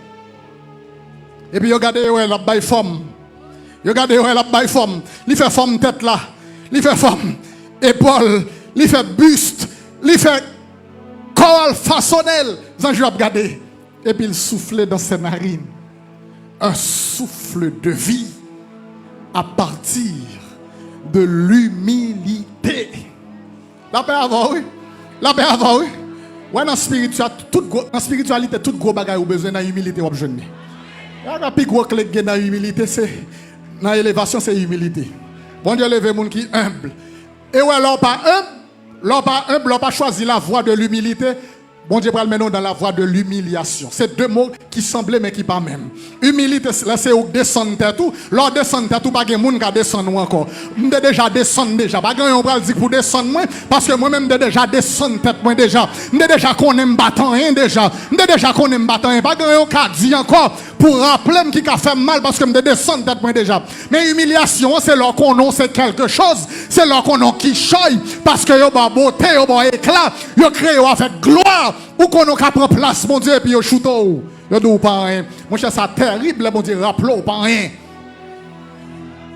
Et puis, regardez, ouais, la baille forme. Regardez, ouais, la baille forme. Il fait forme tête là. Il fait forme épaule, il fait buste, il fait corps façonnel. Je vais regarder. Et puis il soufflait dans ses narines. Un souffle de vie à partir de l'humilité. La paix avant, oui. La paix avant, oui. Ouais, dans la spiritualité, tout gros bagage ou besoin d'humilité. La plus gros clé dans l'humilité, c'est dans l'élévation, c'est l'humilité. Bon Dieu, levé moun qui humble. Et ouais, l'on pas choisi la voie de l'humilité. Bon Dieu, pral maintenant dans la voie de l'humiliation. C'est deux mots qui semblaient mais qui pas même. Humilité, là c'est où descendre tout. Lors descendre tout, pas de monde qui descendre encore. M'de déjà descendre déjà. Pas grand on pral dire pour descendre moi parce que moi-même déjà descendre tête moi déjà. M'de déjà connaît m'battant rien déjà. M'de déjà connaît m'battant rien. Pas grand on ka dit encore pour rappeler qui a fait mal parce que m'de descendre tête moi déjà. Mais humiliation, c'est là qu'on a c'est quelque chose. C'est là qu'on a qui choye parce que yo ba beauté, yo ba éclat, yo créé avec gloire. Ou qu'on a prendre place, mon Dieu, et puis yo chouto. Yo dou pas rien. Mon cher, ça terrible, mon Dieu, rappelez pas rien.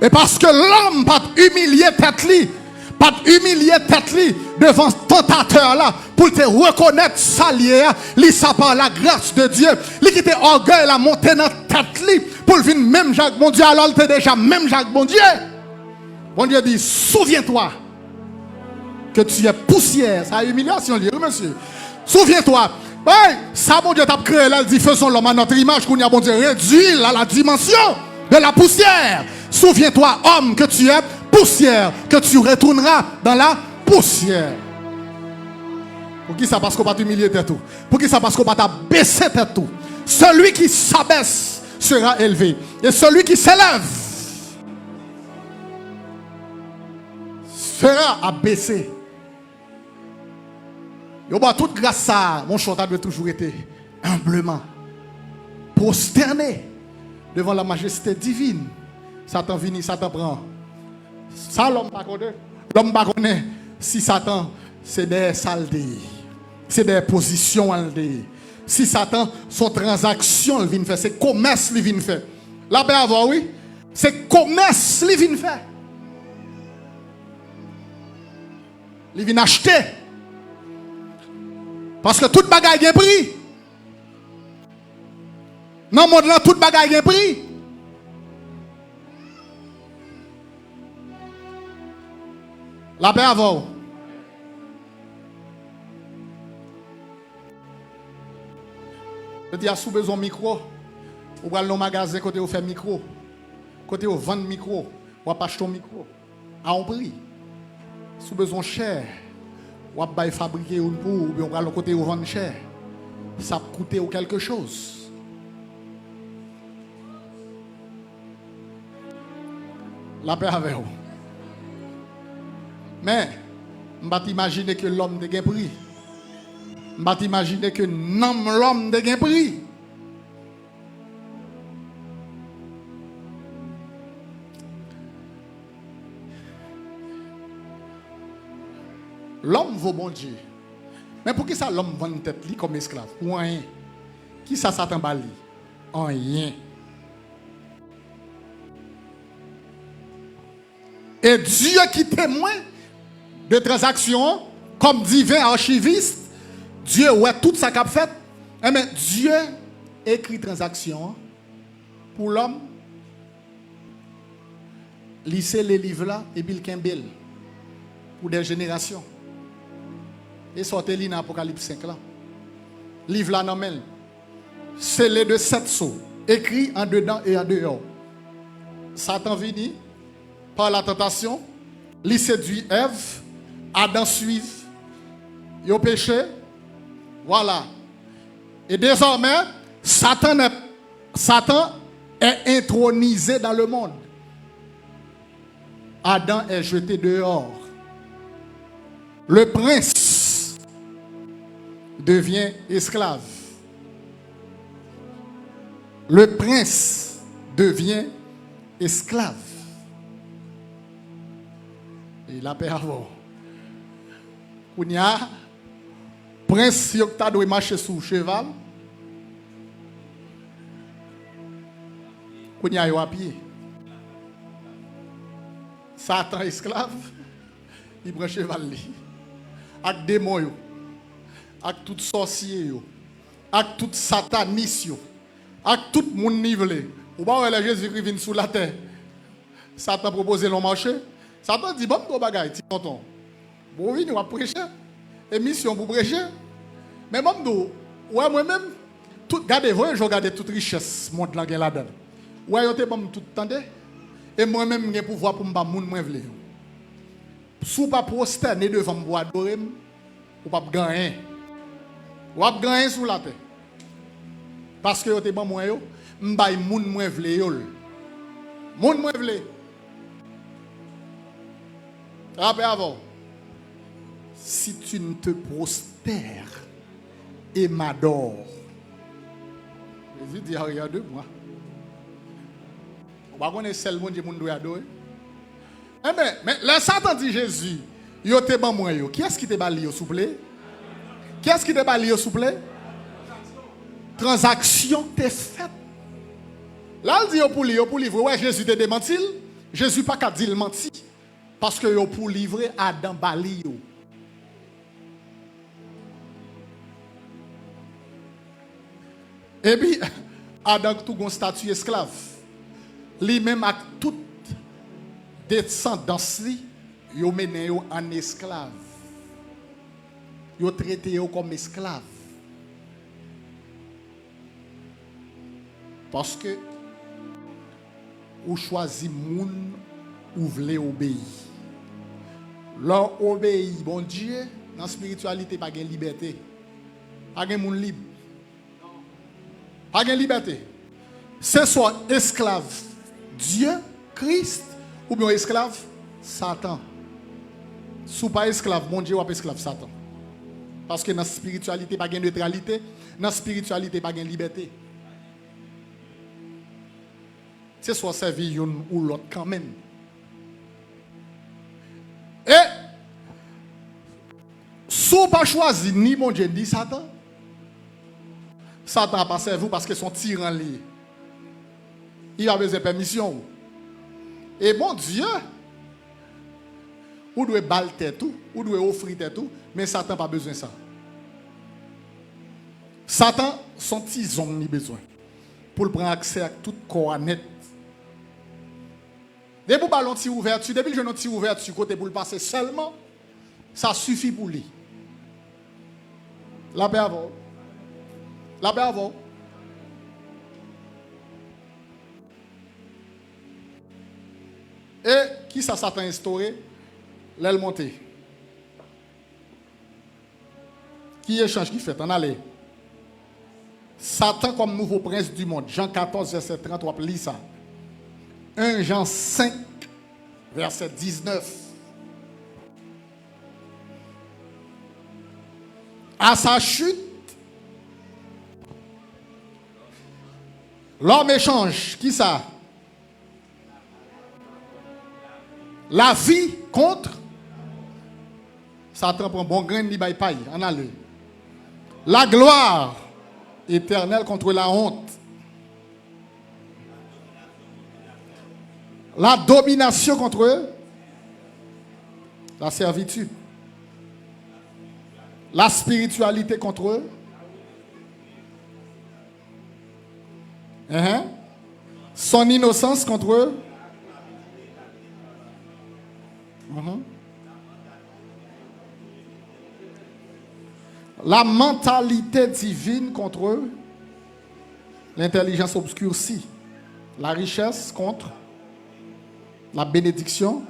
Et parce que l'homme pas humilier tête li, pas humilier tête li devant tentateur là, pour te reconnaître salier, li ça par la grâce de Dieu, li qui te orgueil la monter dans tête li, pour venir même Jacques, mon Dieu, alors t'es déjà même Jacques, mon Dieu. Mon Dieu dit, souviens-toi que tu es poussière. Ça a humiliation, oui, monsieur. Souviens-toi, hey, ça, bon Dieu t'a créé là, il dit faisons l'homme à notre image, qu'on y a bon Dieu réduit à la dimension de la poussière. Souviens-toi, homme, que tu es poussière, que tu retourneras dans la poussière. Pour qui ça? Parce qu'on va t'humilier tout. Pour qui ça? Parce qu'on va t'abaisser tout. Celui qui s'abaisse sera élevé. Et celui qui s'élève sera abaissé. Yo ba toute grâce ça, mon chanteur doit toujours être humblement prosterné devant la majesté divine. Satan vient, Satan prend. Ça l'homme pas connaît. L'homme pas connaît si Satan c'est des saletés. C'est des positions aldées. Si Satan son transaction il vient faire, c'est commerce il vient faire. La paix avant oui, c'est commerce il vient faire. Il vient acheter. Parce que toute bagaille a un prix. Dans le monde là, toute bagaille a un prix. La paix avant. Je dis à sous besoin micro. Ou aller dans le magasin côté où fait micro. Côté où vend micro. Ou pas acheter un micro. À un prix. Sous besoin cher. Ou à fabriquer une pour ou bien on va le côté où vend cher. Ça coûte ou quelque chose. La paix avec vous. Mais, je vais imaginer que l'homme de gain prix. Je vais imaginer que l'homme de gain prix. L'homme vaut bon Dieu. Mais pour qui ça l'homme vend une tête comme esclave? Pour rien. Qui ça Satan bali? En rien. Et Dieu qui témoin de transactions, comme divin archiviste, Dieu ouais tout ça qu'a fait. Mais Dieu écrit transaction pour l'homme. Lisser les livres là et puis le Kimbel pour des générations. Et sortez-le dans Apocalypse 5 là. Livre là non mais c'est les de 7 sceaux, écrit en dedans et en dehors. Satan vini par la tentation, il séduit Ève, Adam suit, il a péché, voilà. Et désormais, Satan est intronisé dans le monde. Adam est jeté dehors. Le prince devient esclave. Le prince devient esclave. Et la paix avant. Kounia, prince Yokta doit marcher sous cheval. Kounia yo à pied. Satan esclave, il prend cheval li. Avec démon yo, avec tout sorcier yo, avec tout sataniste yo, avec tout monde nivelé. Ou pas le Jésus-Christ vient sous la terre. Satan propose l'on marché. Satan dit bon ton bagay, ti tonton. Bon oui, nous va prêcher. Émission pour prêcher. Mais même nous, ouais moi-même tout regardez-vous, je regarde toute richesse monde là là-dedans. Ouais, yo te bon tout tendez. Et moi-même j'ai pouvoir pour m'ba moun moi vle. Sou pas prosterner devant moi adorer ou pas gagner. Ou pas gagner sous la terre. Parce que yo te bon moi yo, m'ba moun moi vle yo. Moun moi vle. Rappelez avant. Si tu ne te prospères et m'adores. Jésus dit regarde moi. On va connaître seul monde qui doit adorer. Mais le Satan dit Jésus, yo te ban moi yo. Qui est-ce qui te bali yo s'il vous plaît? Qui est-ce qui te bali yo s'il vous plaît? Transaction t'est faite. Là il dit yo pour livrer. Ouais, Jésus te démenti. Jésus pas qu'à dire menti parce que yo pour livrer Adam bali yo. Et puis Adam tout gon statut esclave. Lui-même avec toute descendance li, yo mené yo en esclave. Ils traité comme esclaves. Parce que vous choisissez moun ou voulez obéir. Leur obéir, bon Dieu, dans la spiritualité, pas de liberté. Pas de monde libre. Pas de liberté. C'est soit esclave Dieu, Christ, ou bien esclave Satan. Si pas esclave, mon Dieu, ou pas esclave Satan. Parce que dans la spiritualité, pas de neutralité. Dans la spiritualité, pas de liberté. C'est soit servir l'un ou l'autre quand même. Et si vous pas choisi ni mon Dieu ni Satan, Satan n'a pas servi parce que son tyran lié. Il a besoin de permission. Et mon Dieu, vous devez balter tout, vous devez offrir tout, mais Satan n'a pas besoin de ça. Satan, son petit homme ni besoin pour prendre accès à tout corps net. Depuis que ballon tire ouverture, depuis que je n'ai tire ouverture côté pour le passer seulement, ça suffit pour lui. La paix avant. La paix avant. Et qui ça Satan instauré? L'aile montée. Qui échange qui fait? On allait. Satan comme nouveau prince du monde. Jean 14, verset 33, lis ça. 1 Jean 5, verset 19. À sa chute, l'homme échange. Qui ça? La vie contre. Satan prend bon grain de paille. En allez. La gloire éternelle contre la honte. La domination contre eux. La servitude. La spiritualité contre eux. Son innocence contre eux. La mentalité divine contre eux. L'intelligence obscurcie. La richesse contre la bénédiction.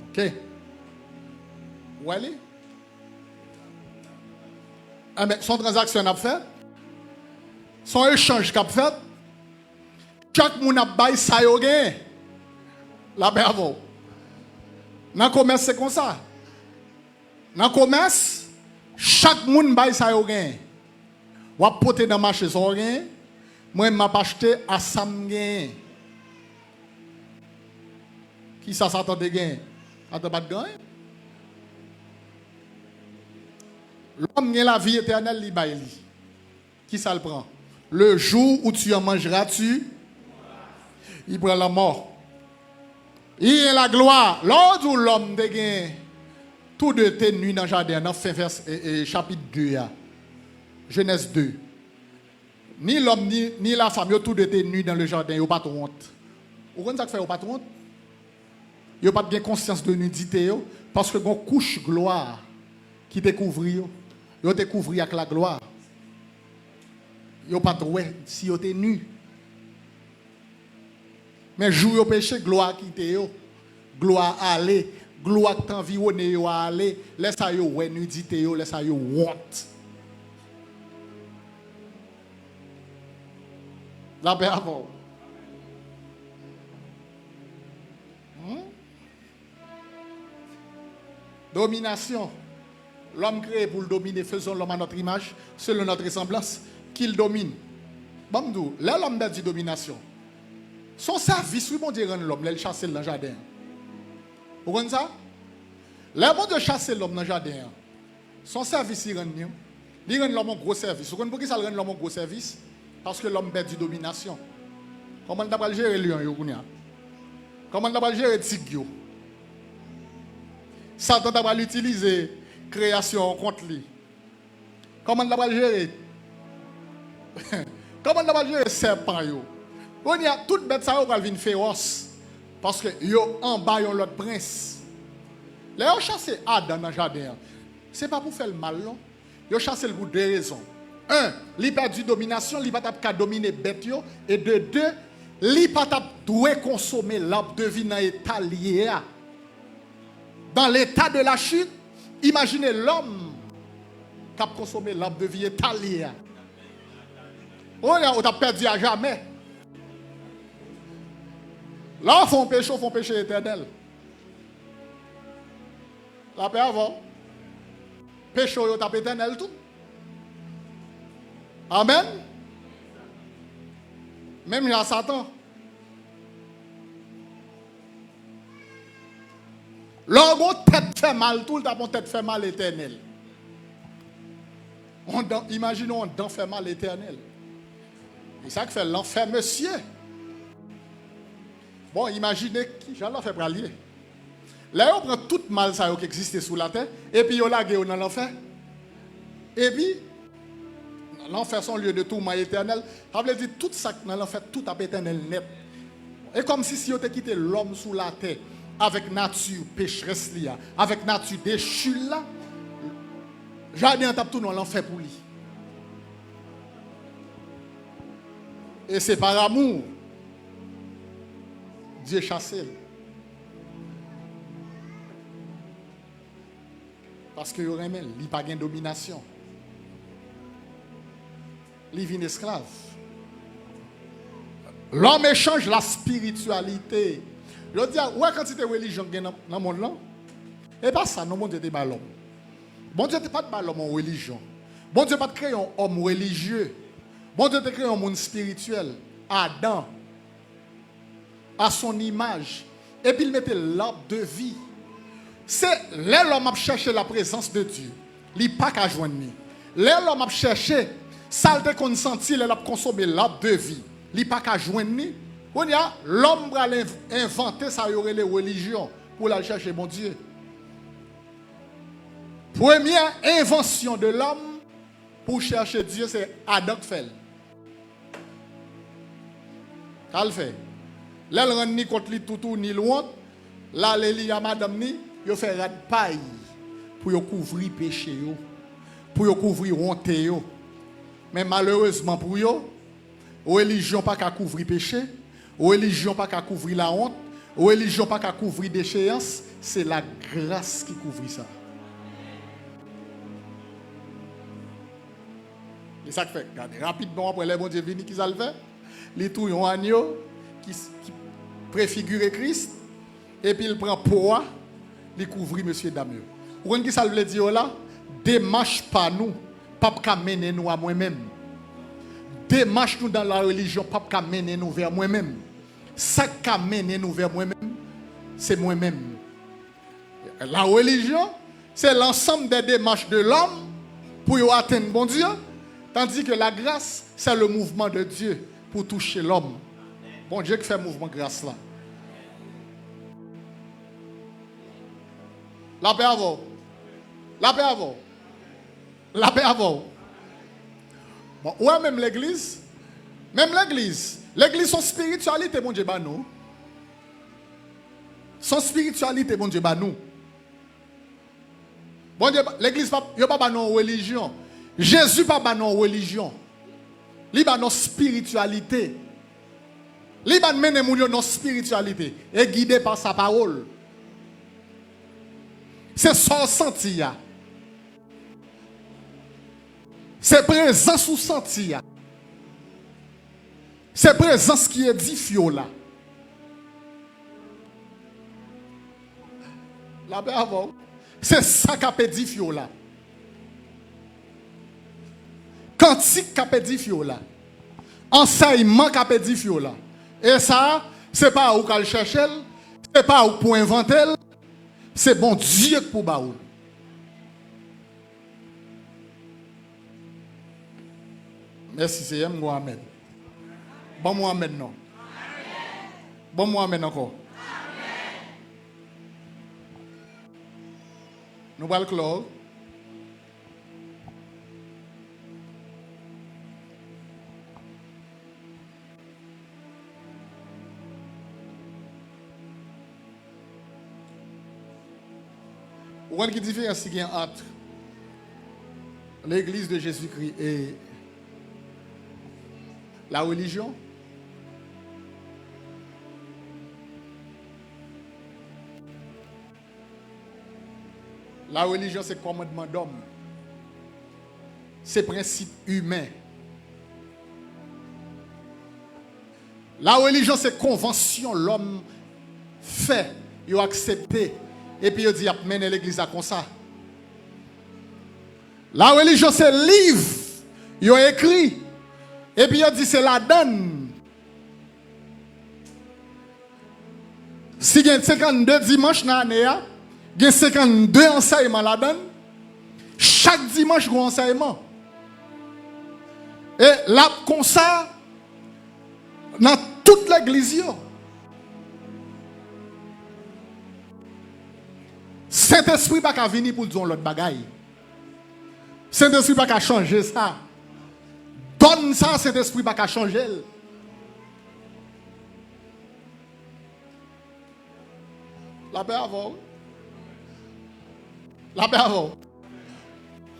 Ok. Où aller? Son transaction a fait. Son échange qu'a fait. Chaque monde a bail ça yo gain. La bravo. Dans le commerce c'est comme ça. Dans le commerce, chaque monde bail ça yo gain. Ou porter dans marché ça gain. Moi m'a acheté à sam gain. Qui ça s'attend de gain? Attends pas de gain. L'homme a la vie éternelle li bail li. Qui ça le prend? Le jour où tu en mangeras, il prend la mort. Il y a la gloire. L'autre où l'homme de gain, tout de tes nuits dans le jardin, dans le chapitre 2, Genèse 2. Ni l'homme, ni la femme, tout de tes nuits dans le jardin, ils n'ont pas de honte. Vous comprenez ça que fait, ils n'ont pas de honte? Ils n'ont pas de conscience de nudité, parce que une couche gloire qui découvre, ils ont découvert avec la gloire. Ils n'ont pas de ouais si ils étaient nus. Mais jour au péché, gloire quitter yo, gloire aller, gloire t'environner yo aller, laisse ça yo ouais nudité yo, laisse ça yo honte. La paix avant. Domination. L'homme créé pour le dominer, faisons l'homme à notre image, selon notre ressemblance, qu'il domine. Bamdou, là l'homme a dit domination. Son service, oui, bon Dieu, rend l'homme, il chasse dans le jardin. Vous comprenez ça? Là, bon Dieu, chasse l'homme dans le jardin. Son service, il rend l'homme un gros service. Vous comprenez pourquoi ça rend l'homme un gros service? Parce que l'homme perd du domination. Comment on va gérer le lion? Comment on va gérer le tigre? Satan va l'utiliser, création contre lui. Comment on va gérer? Comment on va gérer serpent? On y a toute bête ça va venir féroce. Parce que yo en bas yon l'autre prince. Là, yo chasse Adam dans le jardin. Ce n'est pas pour faire le mal, non. Yo chasse le pour deux raisons. Un, li perdu domination, li pas tap dominer bête yo. Et de deux, li pas tap doué consommer l'arbre de vie dans l'état lié. Dans l'état de la chute, imaginez l'homme qui a consommé l'arbre de vie état lié. On a perdu à jamais. Là, on fait péché éternel. La paix avant. Péché, on tape éternel tout. Amen. Même à Satan. L'homme tête fait mal, tout le temps, tête fait mal éternel. Imaginons, on dent fait mal éternel. C'est ça que fait l'enfer, monsieur. Bon, imaginez qui j'en fait bralier. Là, on prend tout mal ça qui existe sous la terre, et puis on l'a gagné dans l'enfer. Et puis, l'enfer son lieu de tourment éternel. Ça veut dire tout ça dans l'enfer, tout a éternel net. Et comme si on avait quitté l'homme sous la terre, avec nature pécheresse, avec nature déchue là, jardin tape tout dans l'enfer pour lui. Et c'est par amour. Dieu chasse. Parce que il n'y a pas de domination. Il vient esclave. L'homme échange la spiritualité. Je dis, ouais, quantité de religion dans le monde là, et pas ça, non, bon Dieu n'est pas l'homme. Bon Dieu n'est pas de l'homme en religion. Bon Dieu n'a pas créé un homme religieux. Bon Dieu a créé un monde spirituel. Adam. À son image. Et puis il mettait l'arbre de vie. C'est là l'homme a cherché la présence de Dieu. Il n'a pas qu'à joindre. Là l'homme a cherché, saleté qu'on sentit, il a consommé l'arbre de vie. Il n'a pas qu'à joindre. L'homme a inventé ça, y aurait les religions pour aller chercher mon Dieu. Première invention de l'homme pour chercher Dieu, c'est Adam qui fait. Qu'elle fait? Là, elle rend ni contre lui tout ni loin. Là, elle a madame ni, il fait rat paille pour couvrir péché, pour couvrir honte. Mais malheureusement pour eux, religion pas qu'à couvrir péché, religion pas qu'à couvrir la honte, religion pas qu'à couvrir déchéance, c'est la grâce qui couvre ça. Et ça fait, regardez, rapidement après les bons dieux venus qui ça le fait, les tout un agneau qui préfigure Christ, et puis il prend poids, il couvre monsieur Damieux. Vous voyez qui ça veut dire là? Démarche pas nous, pas qu'à mener nous à moi-même. Démarche nous dans la religion, pas qu'à mener nous vers moi-même. Ça qu'à mener nous vers moi-même, c'est moi-même. La religion, c'est l'ensemble des démarches de l'homme pour atteindre bon Dieu, tandis que la grâce, c'est le mouvement de Dieu pour toucher l'homme. Bon Dieu qui fait mouvement grâce là. La paix avant. La paix avant. La paix avant. Bon, ouais, même l'église. Même l'église. L'église, son spiritualité, bon Dieu, bah nous. Son spiritualité, bon Dieu, bah nous. Bon Dieu, l'église, il n'y a pas de religion. Jésus, pas de religion. Il a une spiritualité. Il a mené notre spiritualité. Et guidé par sa parole. C'est son senti. C'est présence ou senti. C'est présence qui édifie là. La paix avant. C'est ça qui a édifié là. Cantique qui a édifié là. Enseignement qui a édifié là. Et ça, c'est pas où qu'elle cherche, c'est pas où pour inventer, c'est bon Dieu pour baoul. Merci, c'est moi amen. Bon moi amen non. Bon moi amen encore. Nous allons clore. Vous voyez quelle différence il y a entre l'église de Jésus-Christ et la religion? La religion, c'est commandement d'homme. C'est principe humain. La religion, c'est convention. L'homme fait, il a accepté. Et puis il dit, il a mené l'église à comme ça. La religion, c'est livre. Il a écrit. Et puis il dit, c'est la donne. Si il y a 52 dimanches dans l'année, il y a 52 enseignements là-dedans. Chaque dimanche, il y a un enseignement. Et là, comme ça, dans toute l'église, Saint-Esprit n'a pas venir pour dire l'autre bagaille. Saint-Esprit n'a pas changer ça. Donne ça, Saint-Esprit n'a pas changer. La paix avant. La paix avant.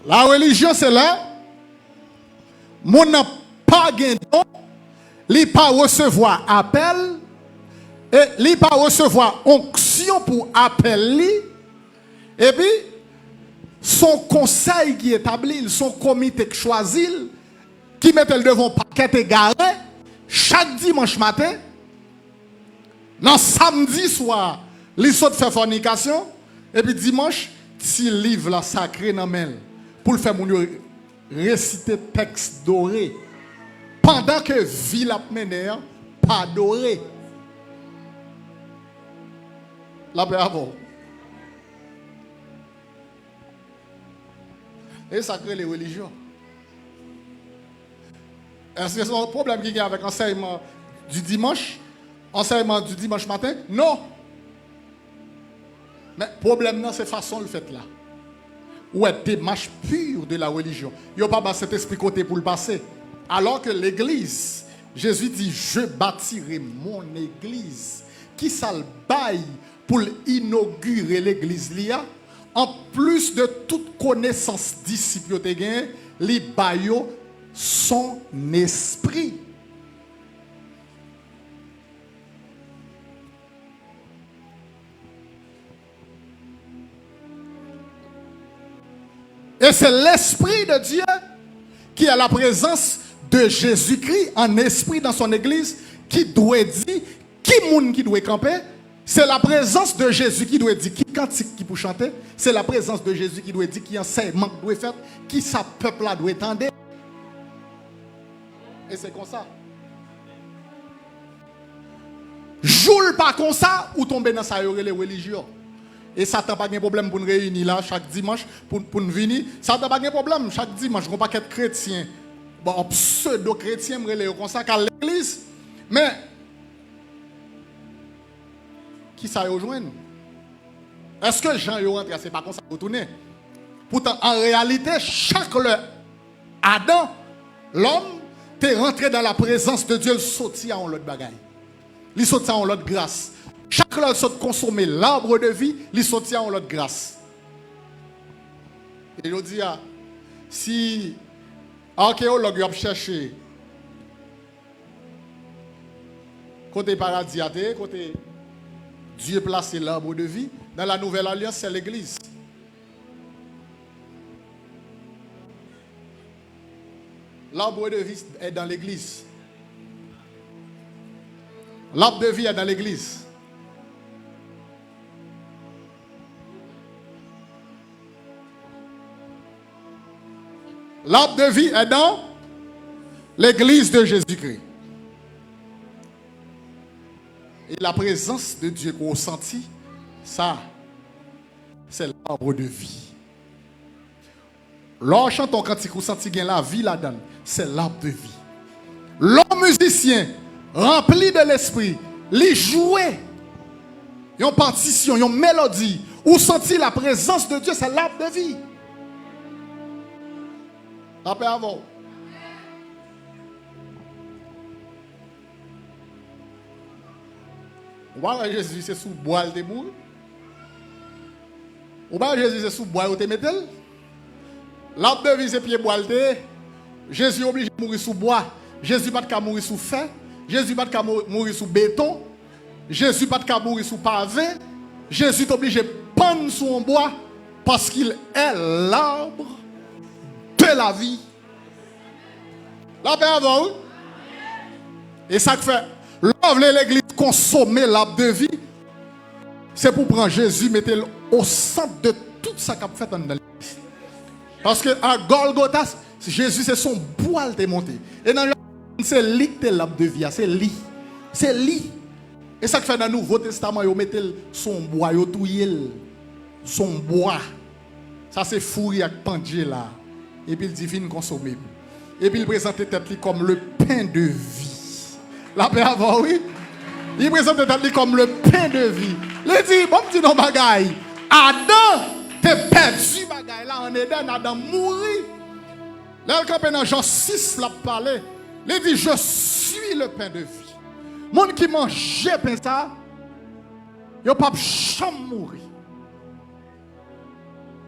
La religion, c'est là. Mon n'a pas gagné, il pas recevoir appel, et il pas recevoir onction pour appel, et puis son conseil qui établit, son comité qui choisit, qui met le devant paquet égaré, chaque dimanche matin, dans samedi soir, il saute faire fornication, et puis dimanche, s'il livre la sacrée dans main pour le faire réciter texte doré. Pendant que vie la mené, pas doré. La paix avant. Et ça crée les religions. Est-ce que c'est un problème qu'il y a avec l'enseignement du dimanche? Enseignement du dimanche matin? Non. Mais le problème, c'est façon le fait là. Ou est démarche pure de la religion. Il n'y a pas cet esprit côté pour le passer. Alors que l'église, Jésus dit, je bâtirai mon église. Qui ça le baille pour inaugurer l'église là? En plus de toute connaissance disciple, les baillot son esprit. Et c'est l'Esprit de Dieu qui a la présence de Jésus-Christ en esprit dans son église qui doit dire qui monde qui doit camper. C'est la présence de Jésus qui doit dire qui cantique qui pour chanter. C'est la présence de Jésus qui doit dire qui enseignement qui doit faire, qui sa peuple là doit entendre. Et c'est comme ça. Joule pas comme ça ou tomber dans sa les religions. Et ça n'a pas de problème pour nous réunir là chaque dimanche, pour nous venir. Ça n'a pas de problème chaque dimanche. On pas qu'être chrétien. Bon, pseudo-chrétien, comme ça, qu'à l'église. Mais, qui ça rejoint? Est-ce que Jean est rentré? C'est pas comme ça pour tourner. Pourtant, en réalité, chaque Adam, l'homme, t'es rentré dans la présence de Dieu, il sortit en l'autre bagaille. Il sortit en l'autre grâce. Chaque fois qu'il consommer l'arbre de vie, il sortit en l'autre grâce. Et je dis, si archéologue a cherché côté paradis, côté Dieu placé l'arbre de vie, dans la nouvelle alliance, c'est l'église. L'arbre de vie est dans l'église. L'arbre de vie est dans l'église. L'arbre de vie est dans l'église de Jésus-Christ. Et la présence de Dieu qu'on ressentit, ça, c'est l'arbre de vie. L'on chante ton cantique, qu'on sentit la vie là-dedans, c'est l'arbre de vie. L'homme musicien, rempli de l'esprit, les jouer, une partition, une mélodie, ou sentir la présence de Dieu, c'est l'arbre de vie. La paix avant. Voilà, Jésus, c'est sous boile de boule. Ou pas Jésus c'est sous bois ou te mettel. L'arbre de vie c'est pied bois. Jésus est obligé de mourir sous bois. Jésus pas de mourir sous fer. Jésus pas de mourir sous béton. Jésus pas de mourir sous pavé. Jésus est obligé de pendre sous un bois parce qu'il est l'arbre de la vie. La paix avant. Et ça fait, l'œuvre de l'église consommer l'arbre de vie, c'est pour prendre Jésus, mettre au centre de tout ça qu'a fait dans l'église. Parce que à Golgotha, Jésus c'est son bois qui est monté. Et dans c'est lit de l'arbre de vie, c'est lit. C'est lit. Et ça fait dans le Nouveau Testament, ils mettent son bois, ils touillent son bois. Ça c'est fourri avec pendier là. Et puis il dit vine consommer. Et puis il présente tête comme le pain de vie. La paix avant, oui. Il présente tête comme le pain de vie. Il dit, bon petit non bagaille. Adam, t'es perdu bagaille là en Éden, Adam mourit. Là, le campé dans Jean 6, l'a parlé. Il dit, je suis le pain de vie. Monde qui mange pain ça, il ne peut pas jamais mourir.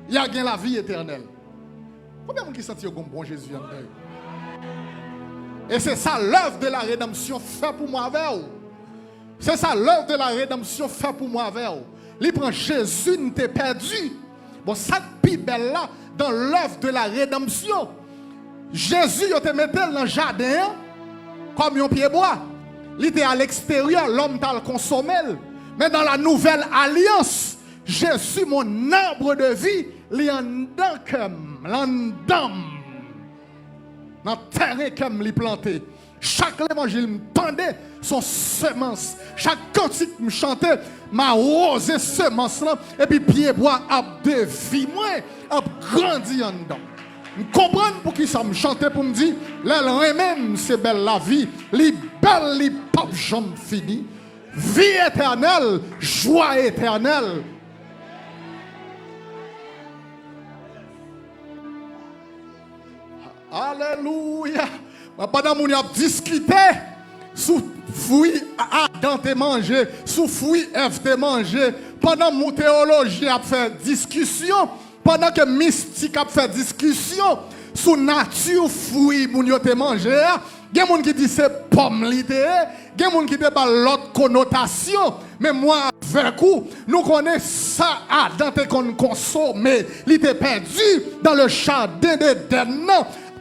Il y a la vie éternelle. Combien de gens qui sentent que bon Jésus en deuil? Et c'est ça l'œuvre de la rédemption fait pour moi avec vous. C'est ça l'œuvre de la rédemption fait pour moi avec vous. Il prend Jésus, nous t'es perdu. Bon, ça plus belle là, dans l'œuvre de la rédemption. Jésus, il te mettait dans le jardin comme un pied bois. Il était à l'extérieur, l'homme t'a le consommé. Mais dans la nouvelle alliance, Jésus, mon arbre de vie, il est en dedans comme, dans le terrain comme il planté. Chaque évangile me tendait son semence. Chaque cantique me chantait ma rose semence là. Et puis pied bois a de vie, moi, a grandi en dedans. Je comprends pour qui ça me chantait pour me dire, là, même c'est belle la vie, les belles, les papes jambes finies, vie éternelle, joie éternelle. Alléluia. Pendant que nous avons discuté, sous fruits Adam te mangé, sous fruits Ève te mangé, pendant que mon théologien a fait discussion, pendant que mystique a fait discussion, sous nature fruits moun yo te mangé, il y a des gens qui disent c'est pomme l'idée, il y a des gens qui disent l'autre connotation, mais moi avec vous, nous connaissons ça Adam te consommé, il était perdu dans le jardin d'Éden.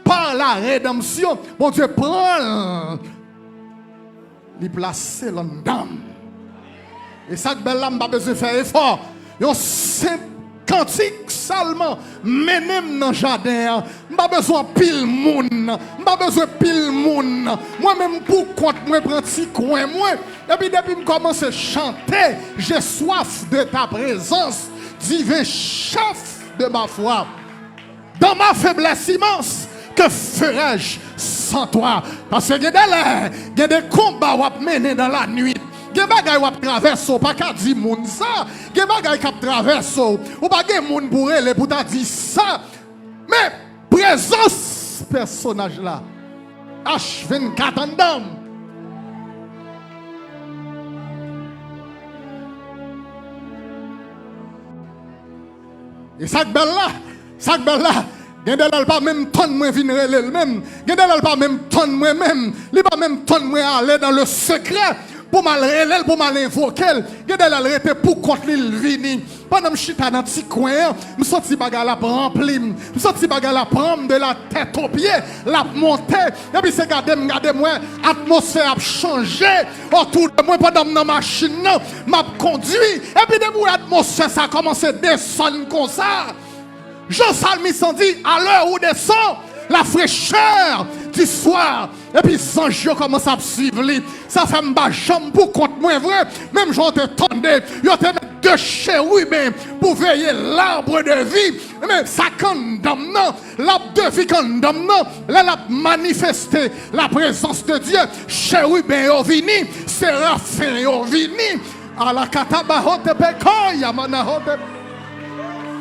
Par la rédemption, mon Dieu prend, il place l'endam. Et ça, belle l'âme, pas besoin de faire effort. Yon saint cantique seulement, menem dans le jardin. Pas besoin de pile moun. Pas besoin de pile moun. Moi-même, pour compte, moi, prends petit coin, moi. Et puis, depuis que je commence à chanter, j'ai soif de ta présence, divin chef de ma foi. Dans ma faiblesse immense, que ferais-je sans toi? Parce que il y a des combats à mener dans la nuit. Il y a des bagages à traverser, pas qu'à dire moun ça. Il y a des bagages à traverser, ou pas de moun pour elle pour ta dire ça. Mais présence personnage là. H24 en dedans. Et ça que belle là, ça que belle là. Gendel pas même ton moi venir elle même. Gendel pas même ton moi même. Il pas même ton moi aller dans le secret pour mal relève pour mal invoquer. Gendel arrêter pour contre il vini. Pendant que je suis dans petit coin, me senti bagarre la rempli. Me senti bagarre la prendre de la tête aux pieds, la monter et puis c'est garder moi atmosphère a changé autour de moi pendant dans machine m'a conduit et puis de l'atmosphère ça a commencé à descendre comme ça. Jean Salmisson dit, à l'heure où descend la fraîcheur du soir, et puis sans Dieu commence à suivre lui. Ça fait m'ba jambe pour contre moi vrai. Même j'en te tendais, yo te mettre deux chérubins pour veiller l'arbre de vie. Mais ça condamne, l'arbre de vie condamne, là l'a manifesté la présence de Dieu. Chérubins yo vini, séraphins yo vini. À la katabahote pekoya manahote.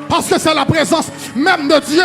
Parce que c'est la présence même de Dieu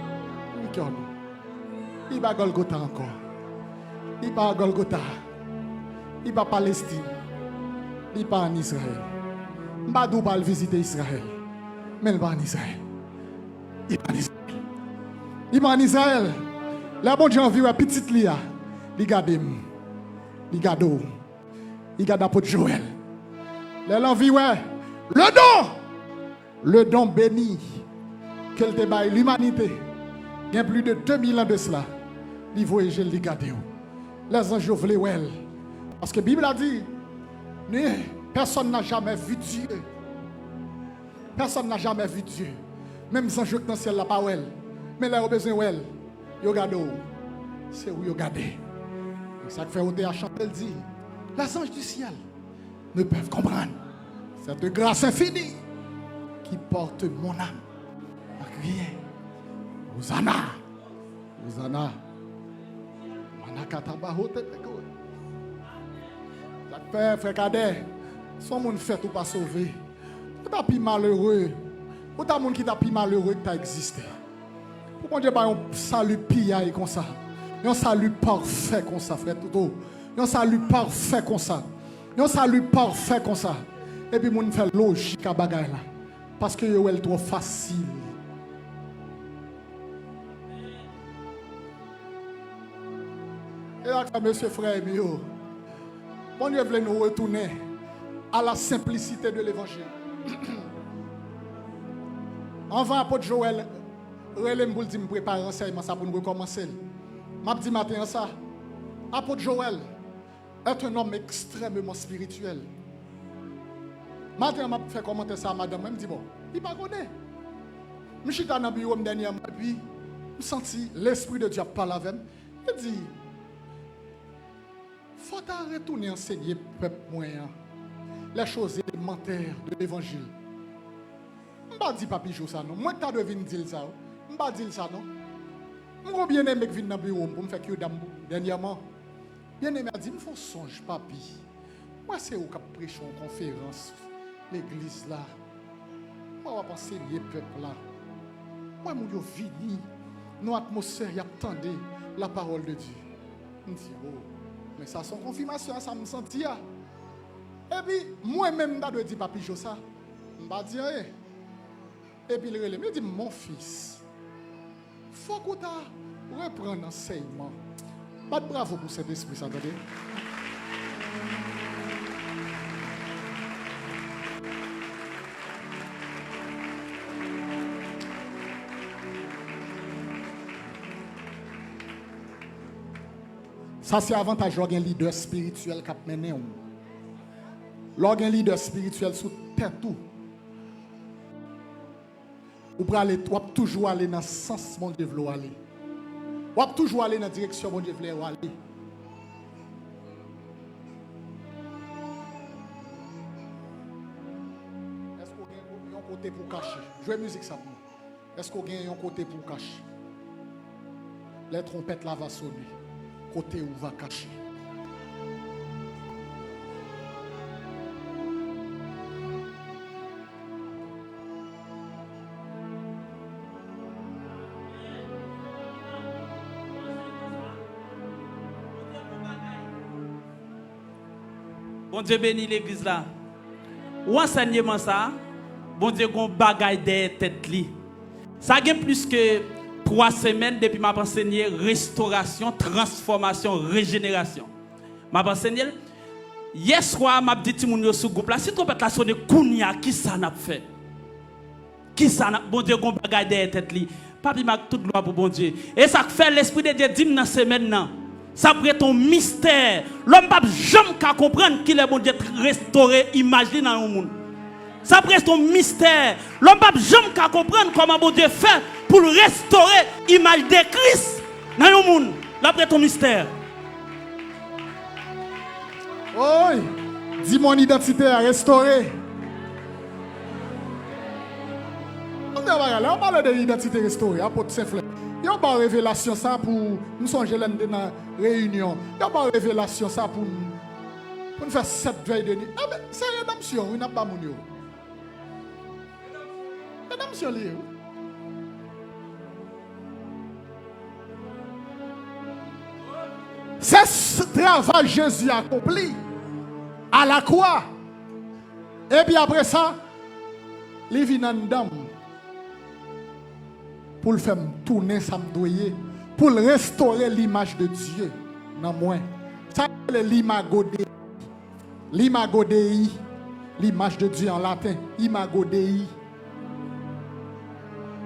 Oui, cœur. Il va à Golgotha encore. Il va à Golgotha. Il va à Palestine. Il va en Israël. Il va pas visiter Israël. Mais il va en Israël. Il va en Israël. Il va en Israël. La bonne Dieu envie petite lia. Il garde. Il garde. Il garde l'apôtre Joël. L'envie ouais. Le don béni qu'elle te baille l'humanité. Il y a plus de 2000 ans de cela. Il voyage les garder. Les anges voulaient ouais. Parce que la Bible a dit personne n'a jamais vu Dieu. Personne n'a jamais vu Dieu. Même les anges dans le ciel, la pas ouais. Mais là, ils ont besoin ouais. Ils regardent. C'est où ils regardent. Ça fait ôter à chanter, elle dit les anges du ciel ne peuvent comprendre cette grâce infinie qui porte mon âme à crier Hosanna, Hosanna, Manakataba hote. Ça fait frère Cadet, son monde fait ou pas sauvé. Ou t'as plus malheureux, ou t'as monde qui t'a plus malheureux que t'as existé. Pourquoi Dieu pas un salut piaille comme ça? Un salut parfait comme ça, frère Toto. Un salut parfait comme ça. Un salut parfait comme ça. Et puis, mon fait logique à bagaille là. Parce que yo est trop facile. Et là, monsieur frère, bon Dieu voulait nous retourner à la simplicité de l'évangile. Avant, apôtre Joël, relève pour dire me préparer enseignement ça pour nous recommencer. M'a dit matin ça. Apôtre Joël est un homme extrêmement spirituel. Matin m'a fait commenter ça à madame, elle me dit bon, il pas connaît. Je suis dans le bureau dernièrement et puis je senti l'esprit de Dieu parler avec moi. Il dit faut retourner enseigner peuple moyen les choses élémentaires de l'évangile. Je ne pas dire papi Jo ça non. Moi tu devine dire ça. Je ne pas dire ça non. Je bien aimé que vienne dans le bureau pour me faire que dernièrement. Bien aimé a dit me font songe papi. Moi c'est où qui prêche en conférence l'église là. Moi va penser les peuple là. Moi mon yo vini nos atmosphère y attendait la parole de Dieu. Je dis oh mais ça son confirmation ça me sentit. Et puis moi-même je dire papi Jo ça. Je pas dire rien. Et puis il me dit mon fils faut que tu reprennes l'enseignement. Pas de bravo pour cet esprit, ça attendez. Ça, c'est avantage d'avoir un leader spirituel qui a mené. Lorsqu'un leader spirituel sous tête tout. Ou pour toujours aller dans le sens mon Dieu veut aller. Ou toujours aller dans la direction mon Dieu veut aller. Est-ce qu'on a un côté pour cacher? Jouez musique ça. Est-ce qu'on a un côté pour cacher? Les trompettes là vont sonner. Côté où va cacher. Bon Dieu bénit l'église là. Ou enseignement ça, bon Dieu gon bagaille des têtes li. Ça gagne plus que 3 semaines depuis m'a enseigné restauration, transformation, régénération. M'a enseigné hier soir m'a dit ti moun yo sou groupe là, si trompette la sonne kounya qui ça n'a fait. Qui ça n'a bon Dieu gon bagaille des têtes li. Papi m'a toute gloire pour bon Dieu. Et ça fait l'esprit de Dieu dit dans semaine là. Ça pourrait être un mystère. L'homme ne peut jamais comprendre qu'il est bon Dieu restauré, imagine dans le monde. Ça pourrait être un mystère. L'homme ne peut jamais comprendre comment bon Dieu fait pour restaurer l'image de Christ dans le monde. Ça pourrait être un mystère. Oui, dis mon identité à restaurer. On parle de l'identité restaurée, apôtre Saint-Fleur. Il y a pas révélation ça pour nous songer dans la réunion. Il y a pas révélation ça pour nous faire 7 veilles de nuit. Ah mais c'est rédemption, oui, n'a pas mon yo. Rédemption lié. C'est ce travail que Jésus a accompli à la croix. Et puis après ça, il vient en dame pour le faire tourner sa doyer, pour restaurer l'image de Dieu dans moi. Ça c'est l'imago Dei. L'imago Dei, l'image de Dieu en latin, imago Dei.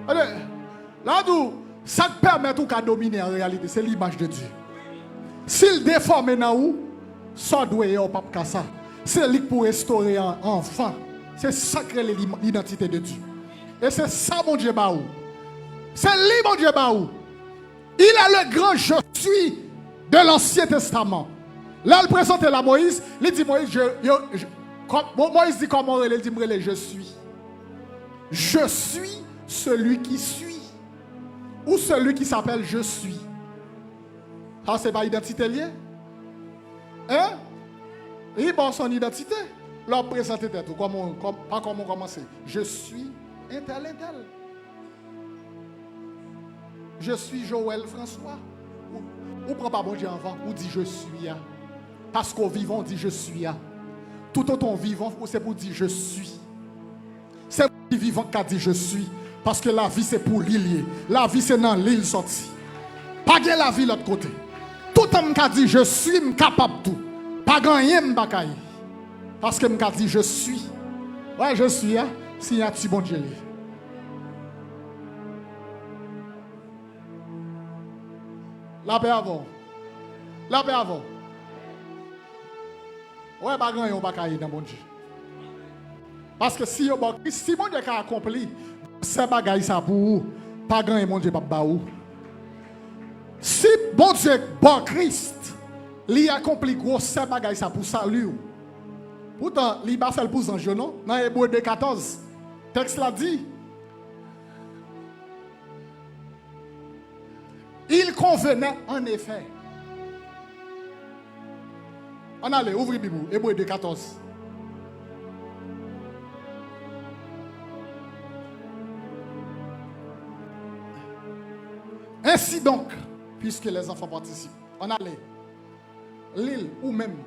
Là où ça permet tout qu'à dominer en réalité, c'est l'image de Dieu. S'il déforme dans où, ça doit être pas comme ça. C'est lui pour restaurer un enfant. C'est sacré l'identité de Dieu. Et c'est ça mon Dieu baou. C'est lui mon Dieu baou. Il est le grand je suis de l'Ancien Testament. Là, il présente la Moïse. Il dit Moïse, Moïse dit comment il dit je suis. Je suis celui qui suit. Ou celui qui s'appelle je suis. Ça, c'est pas identité liée. Hein? Il bon son identité. Leur présenter tout. Pas comment commencer. Je suis un tel. Je suis Joël François. Ou prend pas bon Dieu avant. Ou dit je suis. Parce qu'au vivant, on dit je suis. Tout autant vivant, c'est pour dire je suis. C'est le vivant qui a dit je suis. Parce que la vie c'est pour l'île. La vie c'est dans l'île sortie. Pas de la vie de l'autre côté. Tout homme qui a dit je suis capable de tout. Pas gagner m'bakaï. Parce que m'a dit je suis. Ouais, je suis si y a petit bon Dieu. La paix avant. La paix avant. Ouais, pas gagner m'bakaï dans bon Dieu. Parce que si bon Dieu a accompli ces bagailles ça pour pas gagner mon Dieu pas baou. Si bon Dieu bon Christ il accompli gros ces bagailles ça pour salut. Pourtant, il va faire pour ange non dans Hébreux 2:14. Texte l'a dit. Il convenait en effet. On allait ouvrir Bible Hébreux 2:14. Ainsi donc, puisque les enfants participent, on allait l'île ou même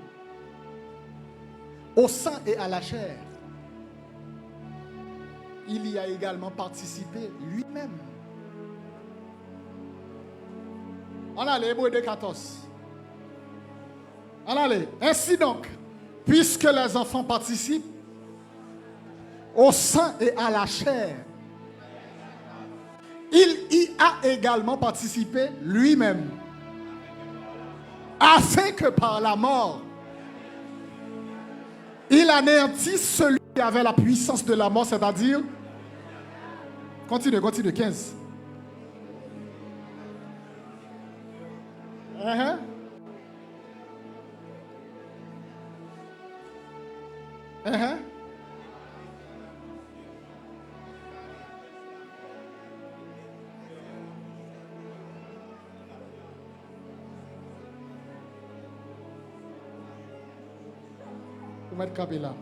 au sang et à la chair, il y a également participé lui-même. On allait Hébreux 2:14. On allait. Ainsi donc, puisque les enfants participent au sang et à la chair, il y a également participé lui-même, afin que par la mort, il anéantisse celui qui avait la puissance de la mort, c'est-à-dire... Continue, 15. Vous mettez campé là.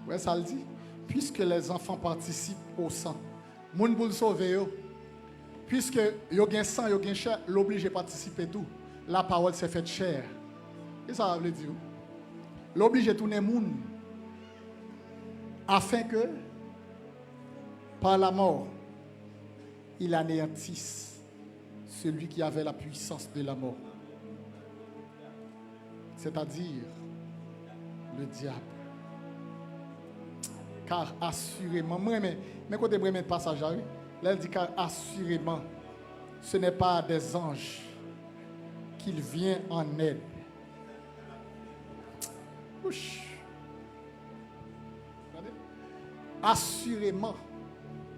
Ouais, ça le dit. Puisque les enfants participent au sang, moun pour le sauver, puisque yo gen sang, yo gen chair, l'obligé participer tout. La parole s'est faite chair. Et ça veut dire l'obligé tourner moun afin que par la mort il anéantisse celui qui avait la puissance de la mort. C'est-à-dire le diable. Car assurément, mais quand tu as passage, là, il dit car assurément, ce n'est pas des anges qu'il vient en aide. Ouch. Assurément,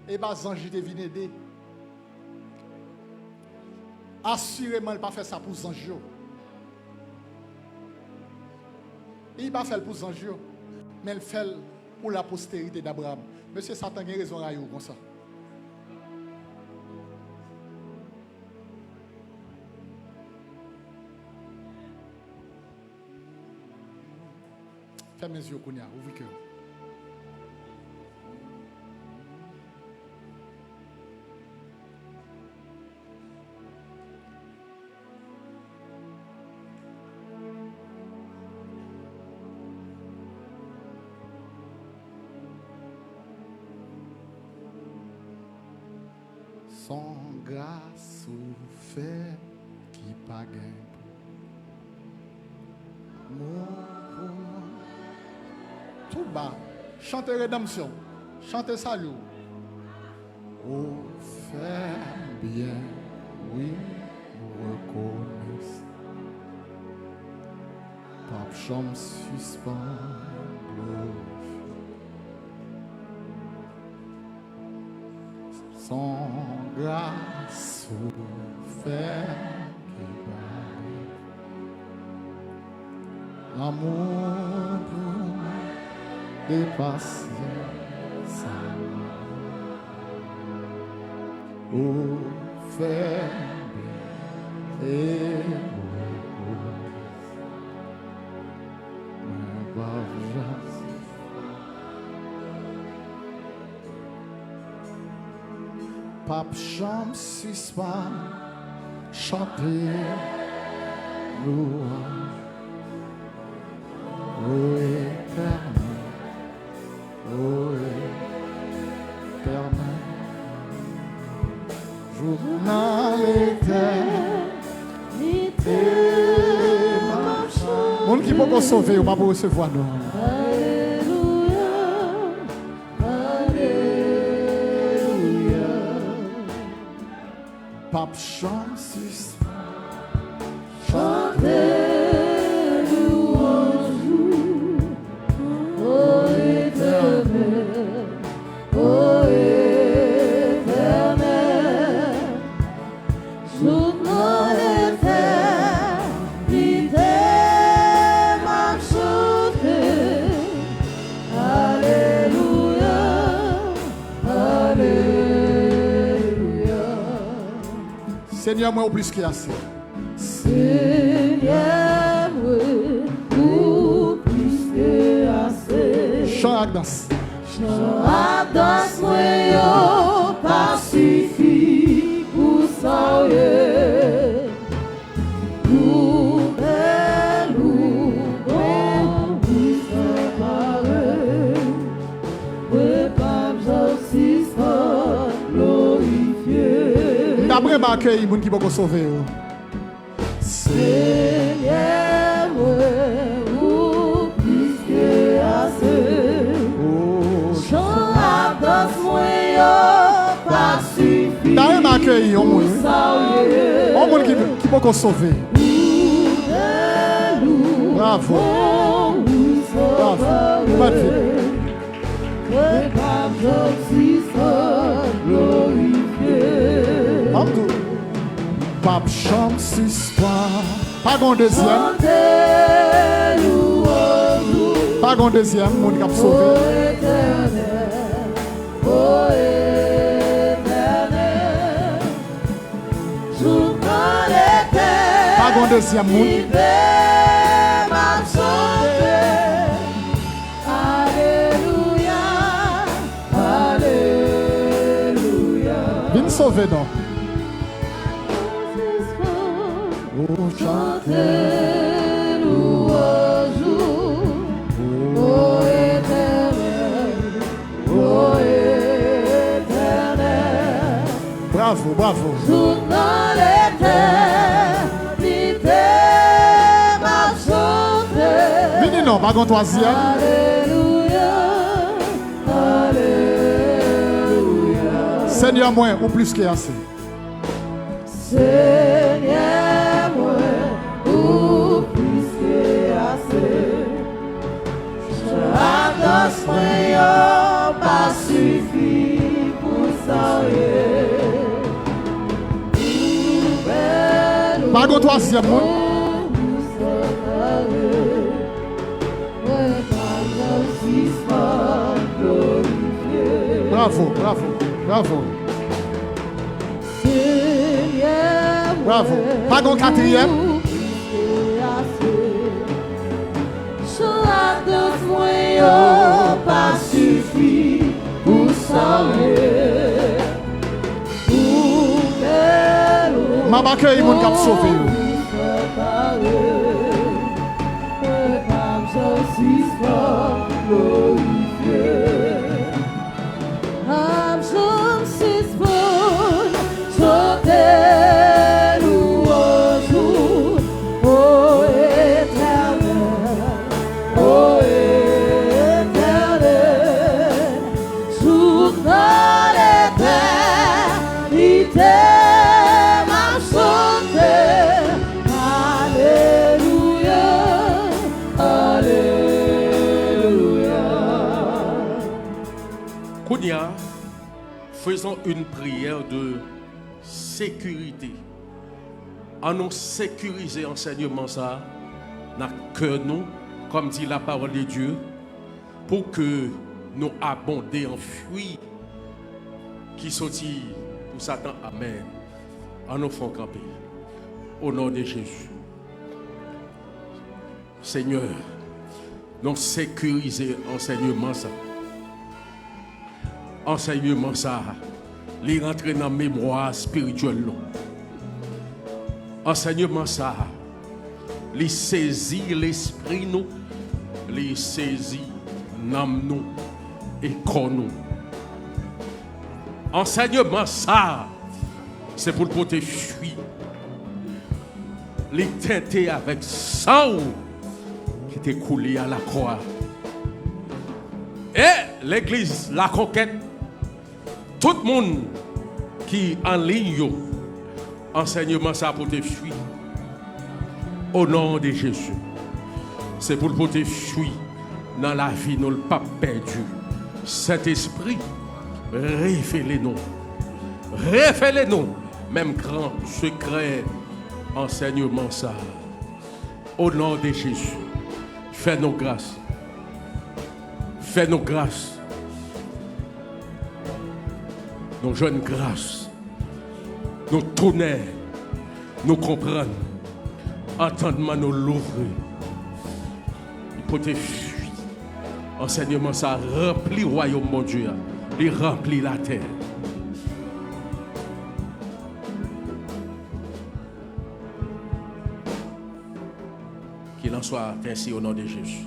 et bien, les anges viennent aider. Assurément, il ne va pas faire ça pour les anges. Il ne va pas faire pour les anges, mais il fait pour la postérité d'Abraham. Monsieur Satan a raison à vous comme ça. Fermez mes yeux, Kounia, ouvrez cœur. Son grâce ou fait qui pas gain. Tout bas, chantez rédemption, chantez salut. Oh, fait bien, oui, reconnaisse. Pape chambre suspend, son grâce fait qui paraît. L'amour dépasse ça. Oh, fait bien et Pape chante suspend, chanter louange. Oh éternel, oh éternel, journal éternité. Mon qui peut sauver ou pas pour recevoir nous. Pape chante suspend, chantez louange, oh éternel, oh éternel, journal éternité m'a chanté, alléluia, alléluia. Seigneur, moi, au plus qu'il y a assez. Seigneur, moi, au plus qu'il y a assez. Chant à danse. Chant à danse, moi, pas suffit pour sauver. Louer, louer, pour séparer. Oui, pas j'assiste, glorifier. D'après ma accueil, il y a qui peut sauver. Seigneur, ou plus que assez. Chant à danse, moi, pas suffit. D'après ma accueil, il y a qui peut sauver. Bravo. Bravo. Bravo. Pape chante suspend. Pas qu'on deuxième. Pas qu'on deuxième, mon cap sauvé. Oh éternel, journal éternel. Pas qu'on deuxième, mon. Alléluia, alléluia. Viens sauver donc. Oh, chantez louange, oh éternel, oh éternel. Bravo, bravo. Journal éternité m'a chanté. Venez non, pas qu'on troisième. Alléluia, alléluia. Seigneur, moi, ou plus que assez. Seigneur, moi, ou plus que assez. La danse, moi, pas suffit pour sauver. Pas qu'on troisième, moi. Bravo, bravo, bravo. Bravo. Pas qu'on quatrième. Pas suffit pour sauver. Ma accueil mon cap sauvé. Kounia, faisons une prière de sécurité. En nous sécuriser enseignement ça, dans le cœur nous, comme dit la parole de Dieu, pour que nous abondions en fruits qui sortit pour Satan. Amen. En nous faisant camper. Au nom de Jésus. Seigneur, nous sécuriser enseignement ça. Enseignement ça, les rentrer dans la mémoire spirituelle. Enseignement ça, les saisir l'esprit nous, les saisir l'âme nous et corps nous. Enseignement ça, c'est pour le côté fuir. Les teinter avec sang qui était coulé à la croix. Et l'église, la conquête, tout le monde qui en ligne, enseignement ça pour te fuir. Au nom de Jésus. C'est pour te fuir dans la vie, nous le pas perdu. Cet esprit, révélez-nous. Révélez-nous. Même grand secret, enseignement ça. Au nom de Jésus. Fais-nous grâce. Fais-nous grâce. Nos jeunes grâces. Nous tourner. Nous comprendre. Entendement nous l'ouvrir. Il peut te fuir. Enseignement ça remplit le royaume mon Dieu. Il remplit la terre. Qu'il en soit ainsi au nom de Jésus.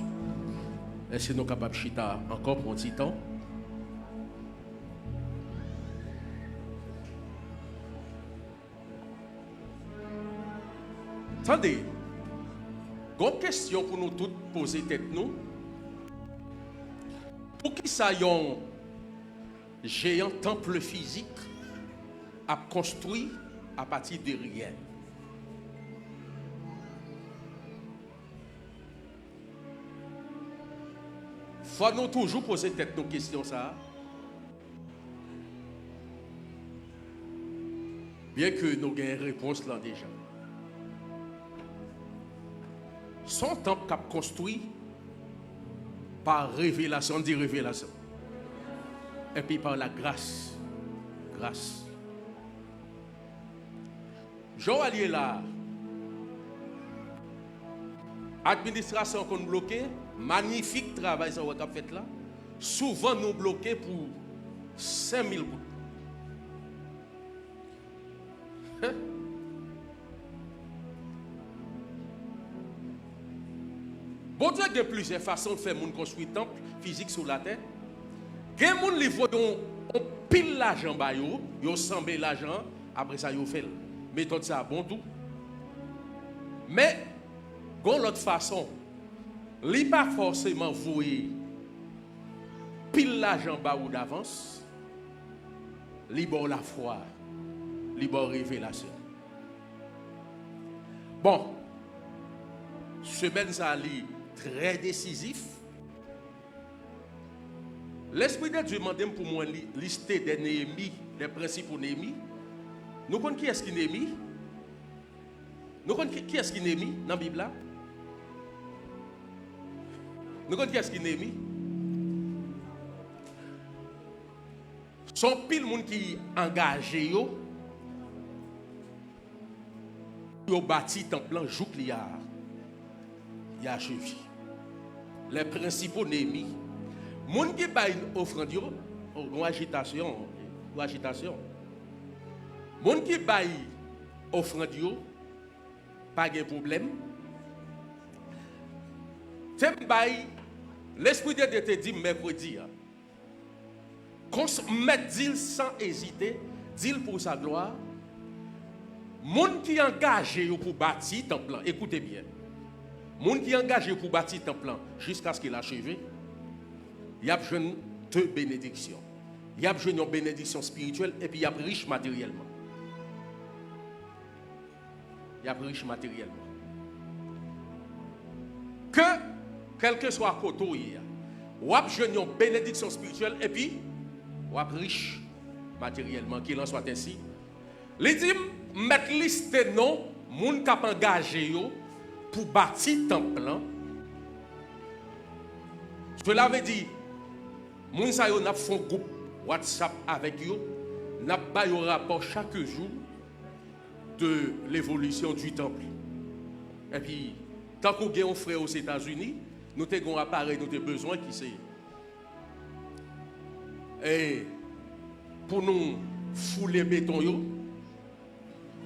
Est-ce que nous sommes capables de chita encore pour un petit temps? Attendez, une question pour nous tous poser tête nous. Pour qui ça y a un géant temple physique à construire à partir de rien? Faut nous toujours poser tête nos questions ça. Bien que nous ayons une réponse là déjà. Son temple qu'a construit par révélation, on dit révélation. Et puis par la grâce. Grâce. Joël là. Administration qu'on bloqué, magnifique travail ça qu'on a fait là. Souvent nous bloqués pour 5000 gouttes. Hein? Bon Dieu a plusieurs façons de faire moun construire temple physique sur la terre. Gen moun li voyon on pile l'argent ba yo, yo semble l'argent, après ça yo fait. Méthode ça bon tout. Mais gon l'autre façon, li pas forcément voyer pile l'argent ba ou d'avance. Li bon la foi, li bon révélation. Bon, semaine ça li très décisif. L'Esprit de Dieu demande pour moi lister des Néhémie, des principaux Néhémie. Nous connaissons qui est-ce qui Néhémie? Nous connaissons qui est-ce qui Néhémie dans la Bible là? Nous connaissons qui est-ce qui Néhémie? Son pile monde qui engagé yo bâti temple en jouk li a achevé. Les principaux Néhémie. Moun qui baille offrande yo, ou agitation. Moun qui baille offrande yo, pas de problème. T'em baille, l'Esprit de Dieu te dit mercredi. Qu'on mette dit sans hésiter, dit pour sa gloire. Moun qui engagé pour bâtir temple, écoutez bien. Moun qui engagé pour bâtir temple jusqu'à ce qu'il achève. Il y a besoin de deux bénédictions. Il y a besoin d'une bénédiction spirituelle et puis il y a riche matériellement. Il y a riche matériellement. Que, quel que soit le côté, il y a besoin d'une bénédiction spirituelle et puis il ou riche matériellement, qu'il en soit ainsi. Il dit, mettre liste non, moun k'ap engagé yo pour bâtir temple. Cela veut dire, moun sa yo n'a font groupe WhatsApp avec yo, n'a pas yo rapport chaque jour de l'évolution du temple. Et puis, tant qu'on a un frère aux États-Unis, nous avons un appareil, nous avons besoin qui c'est. Et pour nous fouler béton,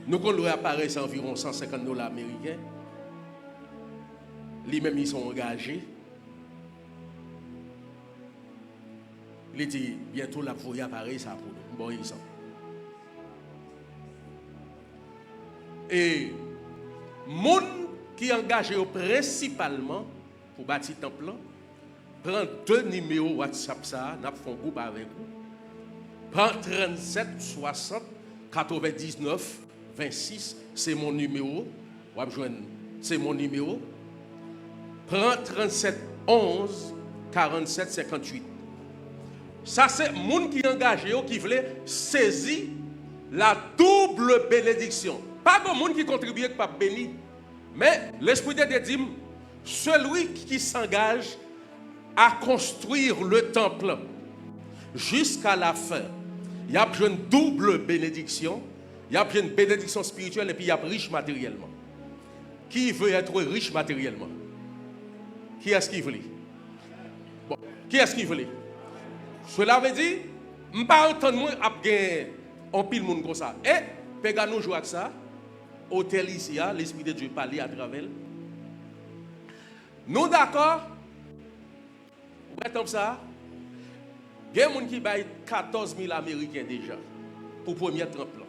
nous avons un appareil, c'est environ $150 américains. Les-mêmes, ils sont engagés. Il dit, bientôt, la voie appareil, ça pour nous. Bon, ils sont. Et, moun qui engagé principalement pour bâtir temple, prend 2 numéros WhatsApp, ça, n'a fait un groupe avec vous. Prend 37 60 99 26, c'est mon numéro. C'est mon numéro. Prend 37 11 47 58. Ça, c'est moun qui engagé, qui voulait saisir la double bénédiction. Pas de monde qui contribue pas béni. Mais l'Esprit de Dieu dit, celui qui s'engage à construire le temple jusqu'à la fin, il y a une double bénédiction, il y a une bénédiction spirituelle et puis il y a riche matériellement. Qui veut être riche matériellement? Qui est-ce qui veut? Bon, qui est-ce qui veut? Cela veut dire, je ne peux pas entendre un pile monde comme ça. Et, péga nous jouer avec ça. Hôtel ici, l'Esprit de Dieu parle à travers. Nous d'accord? Ouais, comme ça. Il y a des gens qui baillent 14 000 Américains déjà pour le premier tremplin.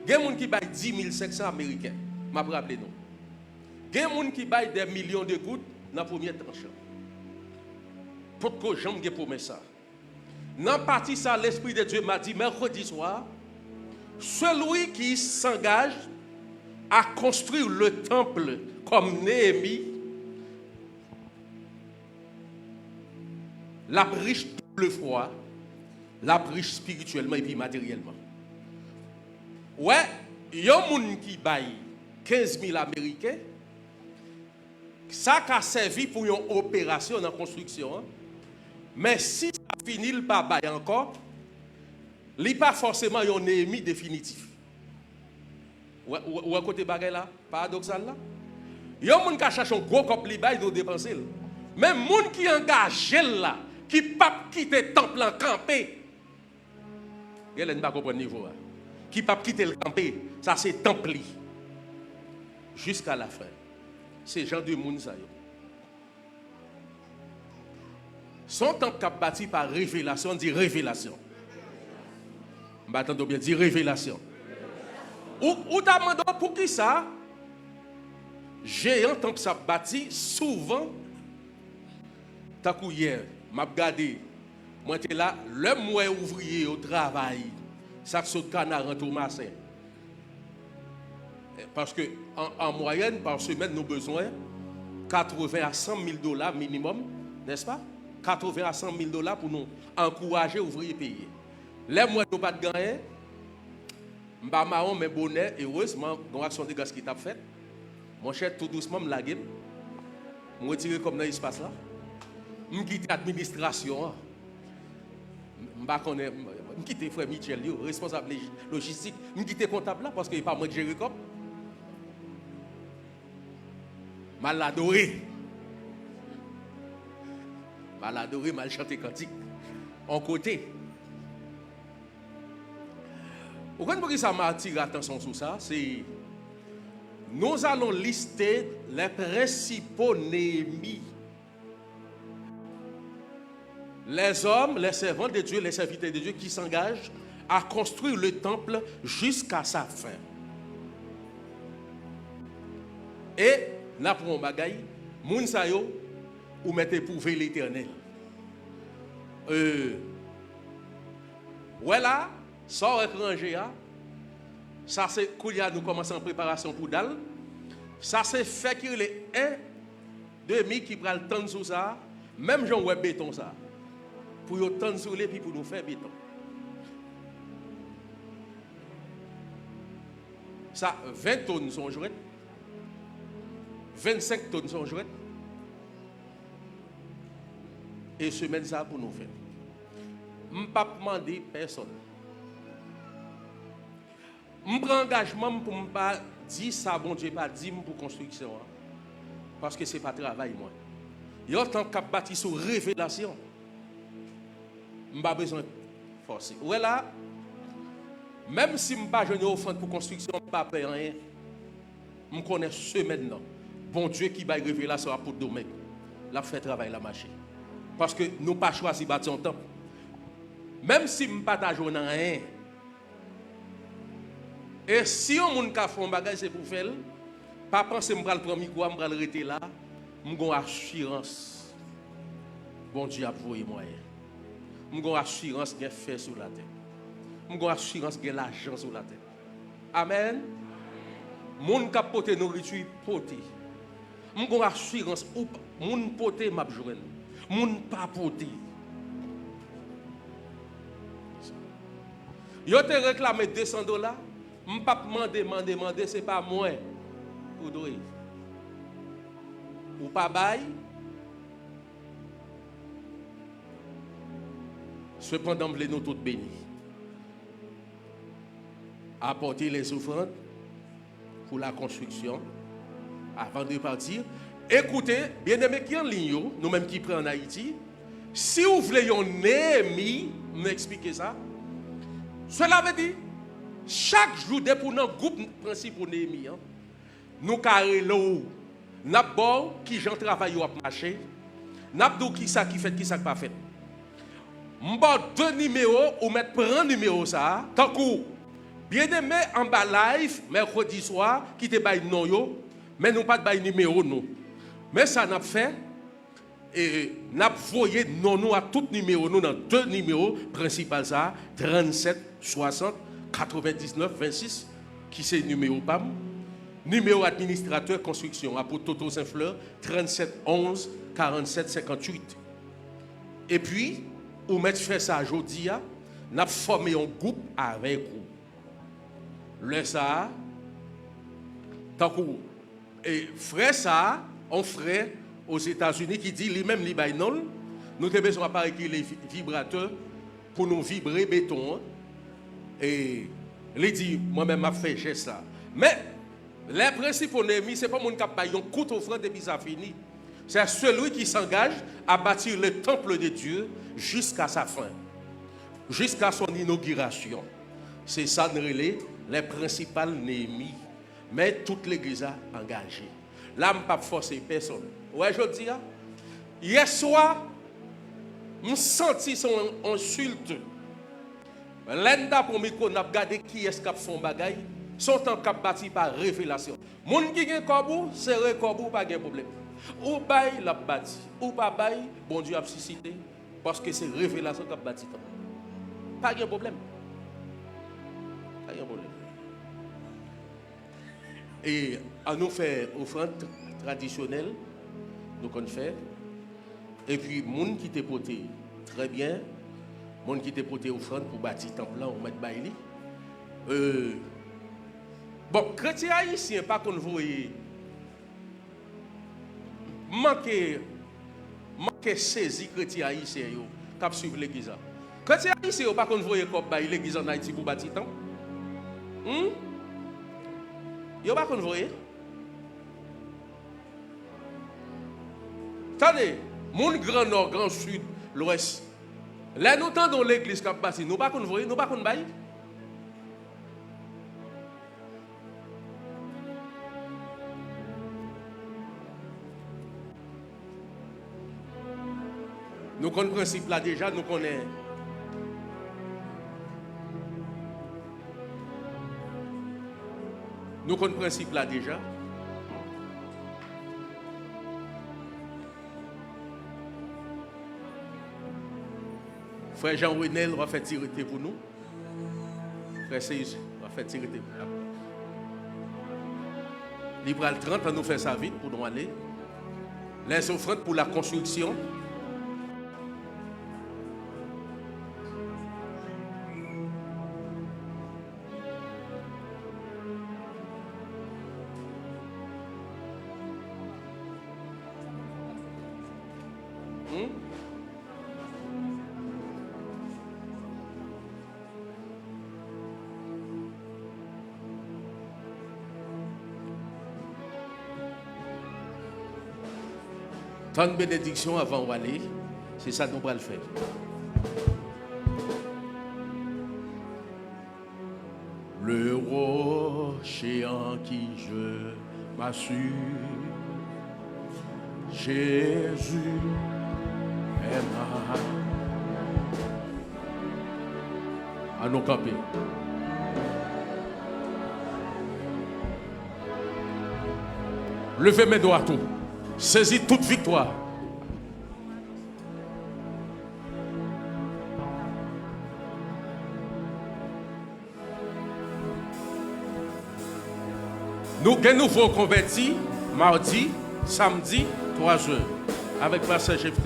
Il y a des gens qui baillent 10 500 Américains. Je me rappelle nous. Il y a des gens qui baillent des millions de gouttes dans le premier tranche. Pour que j'aime que promesse ça. Dans la partie ça, l'Esprit de Dieu m'a dit mercredi soir, celui qui s'engage à construire le temple comme Néhémie, la riche double fois, la riche spirituellement et puis matériellement. Ouais, il y a des gens qui baillent 15 000 Américains, ça a servi pour une opération en construction. Hein? Mais si ça finit par bailler encore, il n'y a pas forcément un Néhémie définitif. Ou à côté bagay là, paradoxal là. Il y a des gens qui cherchent un gros cop li bay, ils doivent dépenser. Même les gens qui engagent là, qui ne peuvent pas quitter le temple en campé. Vous ne pas comprendre le niveau. Qui ne peuvent pas quitter le campé, ça c'est temple. Jusqu'à la fin. C'est gens de monde ça. Son temple qui est bâti par révélation, on dit révélation. Je vais bien dire révélation. Ou t'as demandé pour qui ça? Géant tant que ça bâti, souvent, tant que hier, m'a regardé, moi j'étais là, le mois ouvrier au travail, ça saute canard en Thomasin. Parce que en moyenne, par semaine, nous avons besoin 80 à 100 000 $ minimum, n'est-ce pas? 80 à 100 000 $ pour nous encourager ouvriers payer. Les mois nous pas de gagner. Mba marron mais bonnet et heureusement dans action de gaz qui t'a fait. Mon cher tout doucement me laguer. Me retirer comme dans l'espace là. Me quitter administration. Mba connaît me quitter frère Michel responsable logistique, me quitter comptable là parce que pas moi qui gère comme. Mal adoré. Mal adoré, mal chanté cantique. En côté. Vous comprenez pourquoi ça m'a attiré l'attention sur ça? C'est nous allons lister les principaux Néhémies. Les hommes, les servants de Dieu, les serviteurs de Dieu qui s'engagent à construire le temple jusqu'à sa fin. Et, là pour un bagaille, moun sa yo, ou mettez pour veiller l'Éternel. Voilà. Sans étranger, ça c'est quand nous commençons en préparation pour dalle. Ça c'est fait qu'il y a un demi qui prend le temps sur ça, même j'en ouais béton ça. Pour y tendre sur les puis pour nous faire béton. Ça, 20 tonnes sont jouées. 25 tonnes sont jouées. Et semaine ça pour nous faire. Je ne vais pas demander personne. Je prends engagement pour ne pas dire ça, bon Dieu, pas dire pour construction. Parce que ce n'est pas travail, moi. Il y a tant qu'à bâtir sur révélation. Je n'ai pas besoin de forcer. Ouais là, même si je n'ai pas besoin offrande pour construction, je ne pas payer rien. Je connais ce maintenant. Bon Dieu qui va révélation pour le domaine. La fait travail, la marché. Parce que nous n'avons pas choisi de bâtir un temple. Même si je ne pas besoin de rien. Et si on a fait un bagage, c'est pour faire. Pas penser que je vais prendre le micro, je vais arrêter là. Je vais avoir assurance. Bon Dieu a voué moi. Je vais avoir assurance qu'il y a fait sur la terre. Je vais avoir assurance qu'il y a l'argent sur la terre. Amen. Mon qui a porté nourriture, porté. Je vais avoir assurance. Mon porté m'a joué. Mon pas porté. Yo te réclamé $200. Je ne vais pas demander, ce n'est pas moi. Ou pas bail. Cependant, nous voulons tous bénis. Apporter les offrandes pour la construction avant de partir. Écoutez, bien-aimés qui en ligne, nous-mêmes qui prenons en Haïti, si vous voulez un Néhémie, m'expliquer ça. Cela veut dire, chaque jour, depuis notre groupe principal Néhémie, nous carrelons, nous avons qui j'en travaille à marcher, nous avons qui ça qui fait, qui ça pas fait. Nous avons 2 numéros, ou mettre prendre numéro ça, tant que bien aimé en bas live, mercredi soir, qui te bail non yo, mais nous pas de bail numéro nous. Mais ça n'a fait, et nous avons voyé non nous à tout numéro nous dans 2 numéros principaux ça, 37, 60, 99, 26, qui c'est numéro PAM. Numéro administrateur construction, à pour Toto Saint-Fleur, 37 11 47 58. Et puis, on met fait ça aujourd'hui, on a formé un groupe avec vous. Le ça, tant que et frère ça, un frère aux États-Unis qui dit lui-même li bay non, nous avons besoin d'appareil qui les vibrateurs pour nous vibrer béton. Et il dit moi-même m'a fait geste ça. Mais les principaux ennemis, ce n'est pas mon qui a un coup d'offrande depuis ça fini. C'est celui qui s'engage à bâtir le temple de Dieu jusqu'à sa fin, jusqu'à son inauguration. C'est ça, les principaux ennemis. Mais toute l'église a engagé. Là, je ne peux pas forcer personne. Ouais, je dis, hier soir, je senti son insulte. L'enda pour micro, on a regardé qui est-ce qui a fait un bagage. Son temps qui a bâti par révélation. Moun qui gen korbou, c'est korbou, pas de problème. Ou bail l'a bâti, ou pas bail, bon Dieu a suscité, parce que c'est révélation qui a bâti. Pas de problème. Pas de problème. Et à nous faire offrande traditionnelle, nous qu'on fait. Et puis, moun qui te porté très bien, moun qui te porté offrande pour bâtir temple là, on met baili. Bon, chrétien haïtien, pas qu'on voyait manquer saisi chrétien haïtien yo cap suivre l'église. Chrétien haïtien pas qu'on voyait comme l'église en Haïti pour bâtir temps. Yo pas qu'on voyait. Attendez, mon grand nord, grand sud, l'ouest. Là nous tendons l'église cap bâtir, nous pas qu'on voyait, nous pas qu'on bail. Nous connaissons le principe là déjà, nous connaissons. Nous connaissons le principe là déjà. Frère Jean-Renel va faire tirer pour nous. Frère Seyus va faire tirer pour nous. Libral 30 va nous faire ça vite pour nous aller. Les offrandes pour la construction. Tant de bénédiction avant d'aller, c'est ça que nous allons faire. Le rocher en qui je m'assure, Jésus est ma. À nos camper. Levez mes doigts à tout. Saisis toute victoire. Nous sommes nouveau convertis mardi, samedi, 3 heures, avec Pasteur Jephté.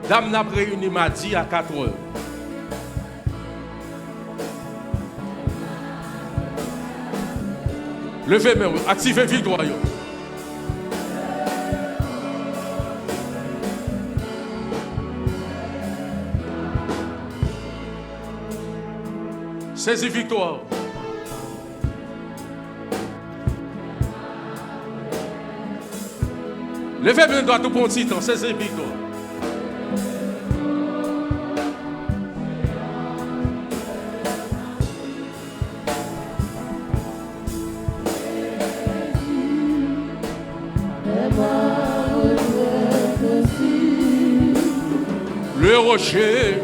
Dame n'a réuni mardi à 4 heures. Levez mes mains, activez victoire. Saisis victoire. Levez mes doigts tout pour un petit temps, saisis victoire. Le rocher.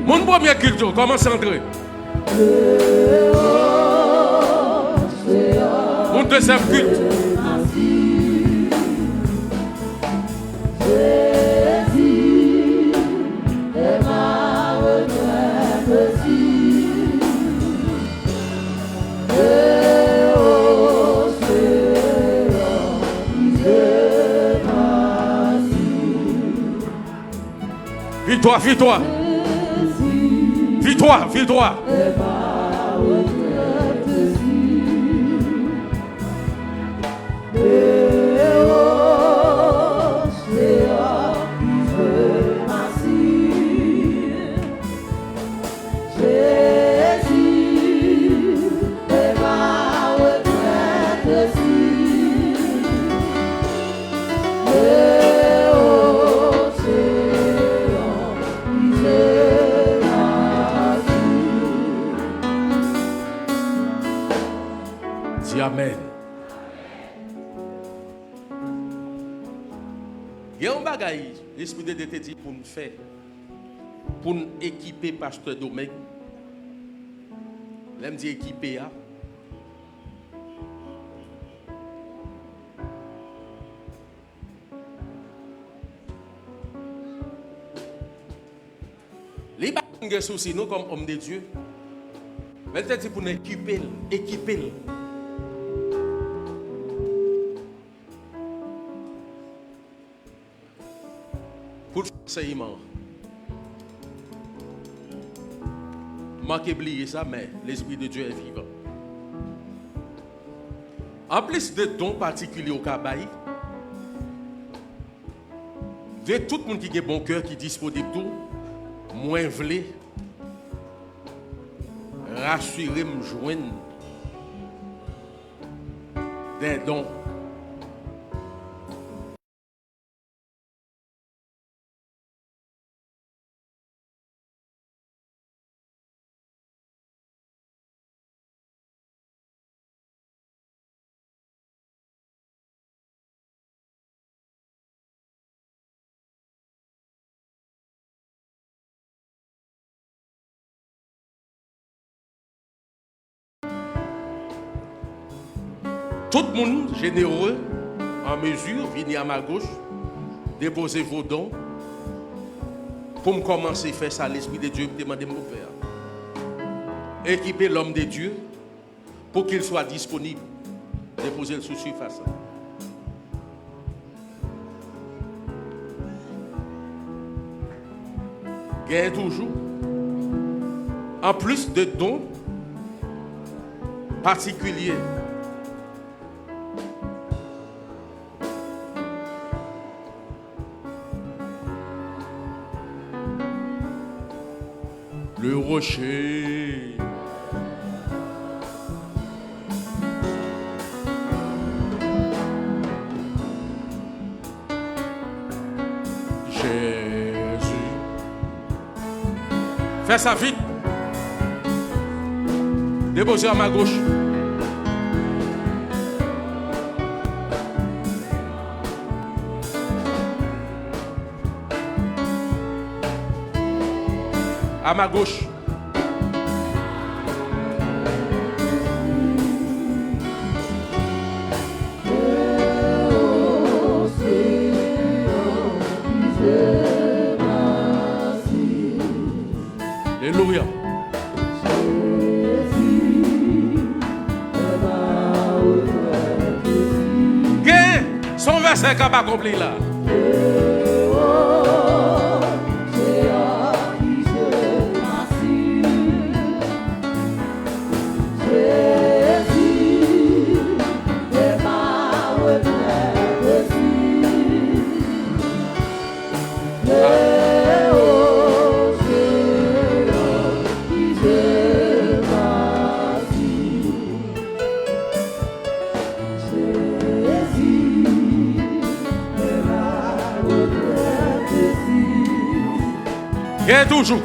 Mon premier culte, commence à entrer. Mon deuxième culte. Victoire, victoire. Victoire, victoire. Amen. Il y a un bagage, l'Esprit de Dieu te dit pour nous faire, pour nous équiper Pasteur Domingue. L'aime dit équiper. Les bagage soucis, nous comme hommes de Dieu, mais il te dit pour nous équiper. Pour le enseignement. Manquez oublier ça, mais l'Esprit de Dieu est vivant. En plus de dons particuliers au Kabaï, de tout le monde qui a bon cœur, qui est disponible tout, moins vle, rassurer, me joindre des dons. Tout le monde généreux, en mesure, venez à ma gauche, déposez vos dons. Pour me commencer à faire ça, l'Esprit de Dieu me demande de me faire. Équiper l'homme de Dieu pour qu'il soit disponible. Déposez le sous surface. Gagne toujours. En plus de dons particuliers. le rocher. Jésus. Fais ça vite. Déposez à ma gauche. À ma gauche. Alléluia. Son verset qui n'a pas accompli là. Et toujours.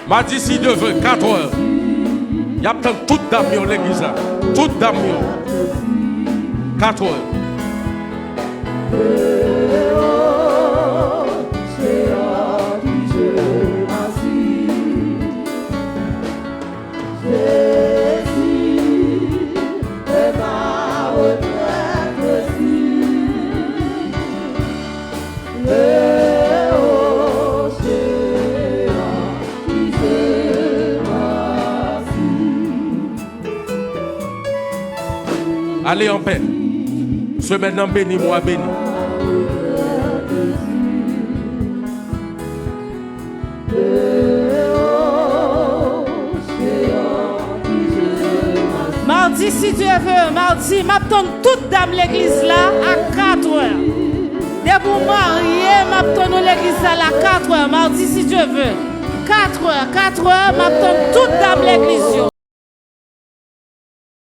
M'a dit si Dieu veut 4 heures. Il y a peut-être toute dame dans l'église là. Toute dame. 4 heures. Allez en paix. Ce maintenant béni, moi béni. Mardi, si Dieu veut, mardi, m'attends toute dame l'église là à 4 heures. Dès pour marier, m'attends l'église là à 4 heures. Mardi, si Dieu veut. 4 heures, m'attends toute dame l'église.